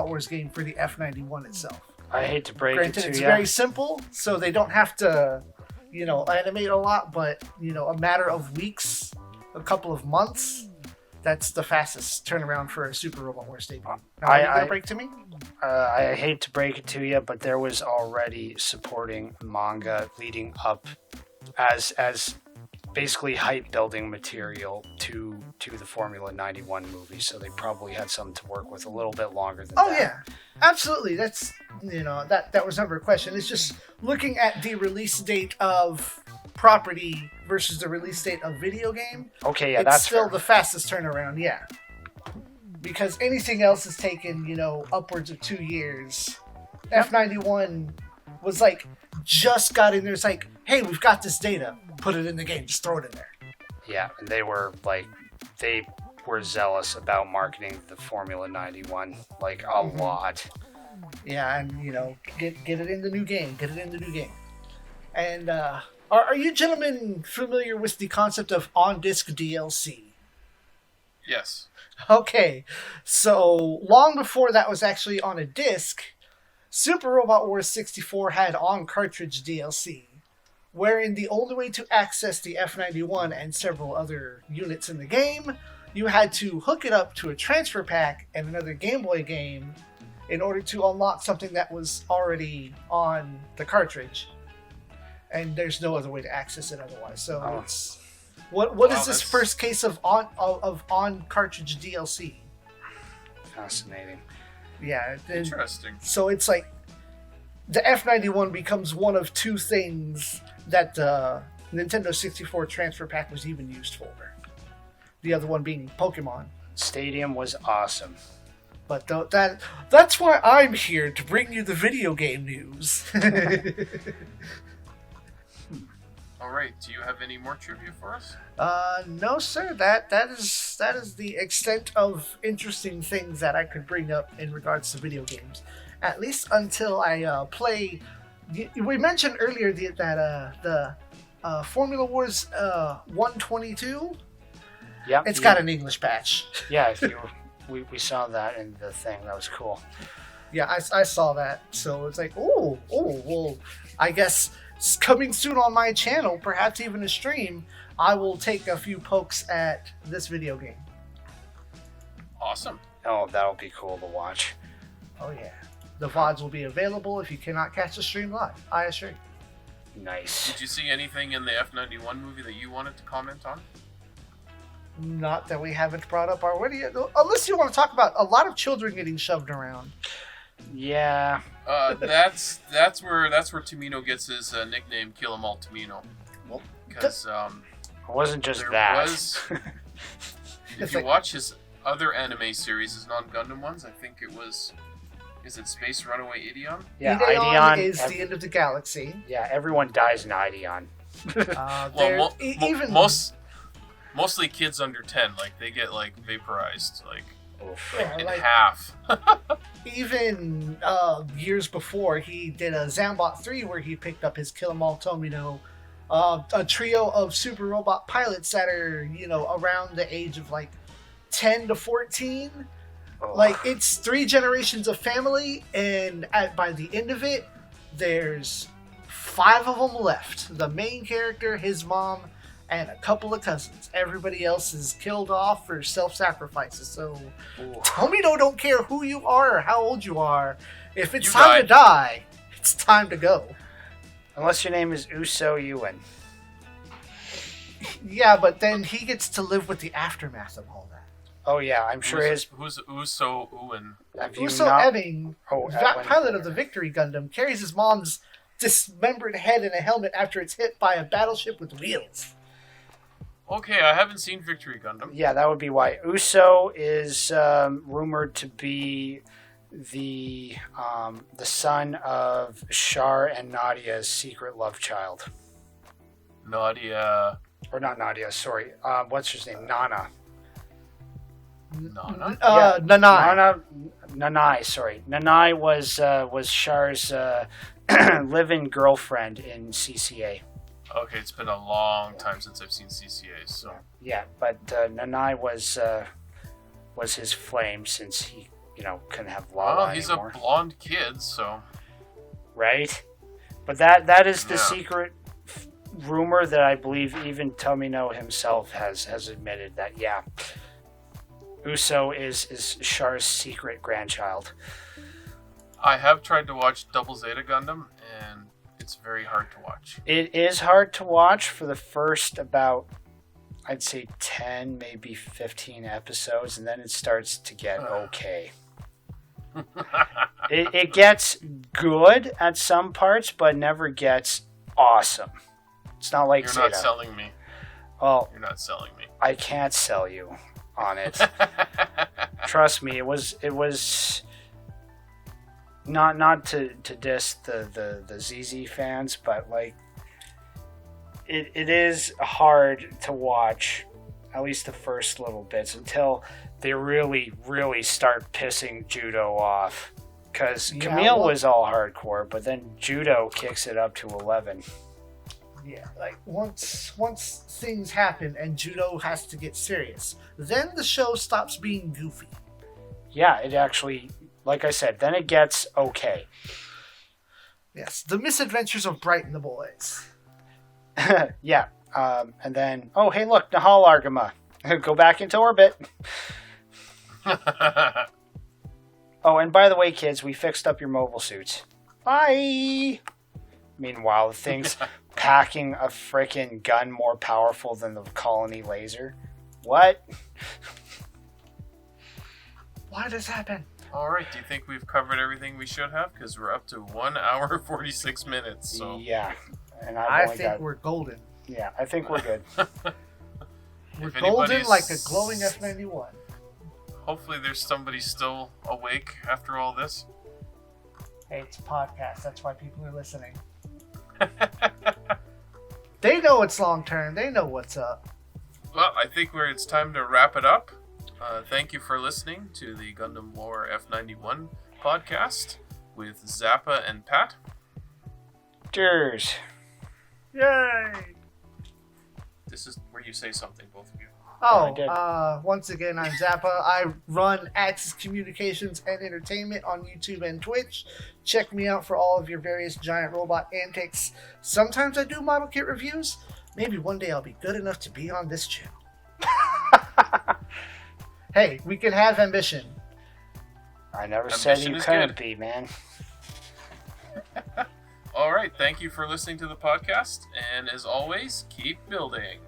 Wars game for the F-91 itself. I hate to break Granted, it to it's you. very simple, so they don't have to, animate a lot, but, a matter of weeks, a couple of months, that's the fastest turnaround for a Super Robot Wars debut. Now, are you going to break to me? I hate to break it to you, but there was already supporting manga leading up as basically hype building material to the Formula 91 movie, so they probably had something to work with a little bit longer than that. Oh yeah, absolutely. That's that was never a question. It's just looking at the release date of property versus the release date of video game. Okay, yeah, it's that's still fair. the fastest turnaround. Yeah, because anything else has taken upwards of 2 years. F-91 was like just got in there. It's like, hey, we've got this data. Put it in the game. Just throw it in there. Yeah, and they were zealous about marketing the Formula 91 like a lot. Yeah, and get it in the new game. Get it in the new game. And are you gentlemen familiar with the concept of on-disc DLC? Yes. Okay, so long before that was actually on a disc, Super Robot Wars 64 had on-cartridge DLC, wherein the only way to access the F-91 and several other units in the game, you had to hook it up to a transfer pack and another Game Boy game in order to unlock something that was already on the cartridge. And there's no other way to access it otherwise. So it's what is this first case of on cartridge DLC? Fascinating. Yeah, Interesting. So it's like the F-91 becomes one of two things that the Nintendo 64 transfer pack was even used for. The other one being Pokemon. Stadium was awesome. But that's why I'm here, to bring you the video game news. All right. Do you have any more trivia for us? No, sir. That is the extent of interesting things that I could bring up in regards to video games. At least until I play. We mentioned earlier that the Formula Wars 122. Yeah, it's got an English patch. Yeah, we saw that in the thing. That was cool. Yeah, I saw that. So it's like, oh, well, I guess coming soon on my channel, perhaps even a stream, I will take a few pokes at this video game. Awesome. Oh, that'll be cool to watch. Oh yeah. The VODs will be available if you cannot catch the stream live, I assure you. Nice. Did you see anything in the F-91 movie that you wanted to comment on? Not that we haven't brought up already. Unless you want to talk about a lot of children getting shoved around. Yeah. That's where Tomino gets his nickname, Kill 'Em All Tomino. Well, because it wasn't just there that. If you watch his other anime series, his non-Gundam ones, I think it was. Is it Space Runaway Ideon? Yeah, Ideon is the end of the galaxy. Yeah, everyone dies in Ideon. Well, mostly kids under 10, like they get vaporized, in half. Even years before, he did a Zambot 3 where he picked up his Kill 'Em All Tomino, a trio of super robot pilots that are around the age of 10 to 14. It's 3 generations of family, and by the end of it, there's 5 of them left. The main character, his mom, and a couple of cousins. Everybody else is killed off or self-sacrifices. So, Tomino don't care who you are or how old you are. If it's time to die, it's time to go. Unless your name is Uso Ewan. Yeah, but then he gets to live with the aftermath of all that. Oh yeah, I'm sure Who's Uso Ewan? Uso Eving, pilot of the Victory Gundam, carries his mom's dismembered head in a helmet after it's hit by a battleship with wheels. Okay, I haven't seen Victory Gundam. Yeah, that would be why. Uso is rumored to be the son of Char and Nadia's secret love child. Nadia. Or not Nadia, sorry. What's her name? Nana. Nana? Nanai. Nanai, sorry. Nanai was Char's live-in girlfriend in CCA. Okay, it's been a long time since I've seen CCA, so... Yeah, but Nanai was his flame since he, couldn't have Lala anymore. He's a blonde kid, so... Right? But that is the secret rumor that I believe even Tomino himself has admitted that, yeah, Uso is Char's secret grandchild. I have tried to watch Double Zeta Gundam, and it's very hard to watch. It is hard to watch for the first about, I'd say 10, maybe 15 episodes, and then it starts to get okay. It gets good at some parts, but never gets awesome. It's not like Zeta. You're not selling me. Well, you're not selling me. I can't sell you on it. Trust me, it was not to diss the ZZ fans, but like it is hard to watch, at least the first little bits, until they really start pissing Judo off. Because Camille was all hardcore, but then Judo kicks it up to 11. Yeah, like once things happen and Judo has to get serious, then the show stops being goofy. Yeah, it actually, like I said, then it gets okay. Yes, the misadventures of Bright and the boys. Yeah, and then, oh hey look, Nahal Argama. Go back into orbit. Oh, and by the way, kids, we fixed up your mobile suits. Bye! Meanwhile, the thing's packing a frickin' gun more powerful than the colony laser. What? Why did this happen? Alright, do you think we've covered everything we should have? Because we're up to 1 hour 46 minutes, so... Yeah. And I think we're golden. Yeah, I think we're good. We're golden like a glowing F-91. Hopefully there's somebody still awake after all this. Hey, it's a podcast. That's why people are listening. They know it's long term. They know what's up. Well, I think it's time to wrap it up. Thank you for listening to the Gundam Lore F-91 podcast with Zappa and Pat. Cheers. Yay! This is where you say something, both of you. Once again, I'm Zappa. I run Axis Communications and Entertainment on YouTube and Twitch. Check me out for all of your various giant robot antics. Sometimes I do model kit reviews. Maybe one day I'll be good enough to be on this channel. Hey, we can have ambition. I never said you couldn't be, man. All right, thank you for listening to the podcast, and as always, keep building.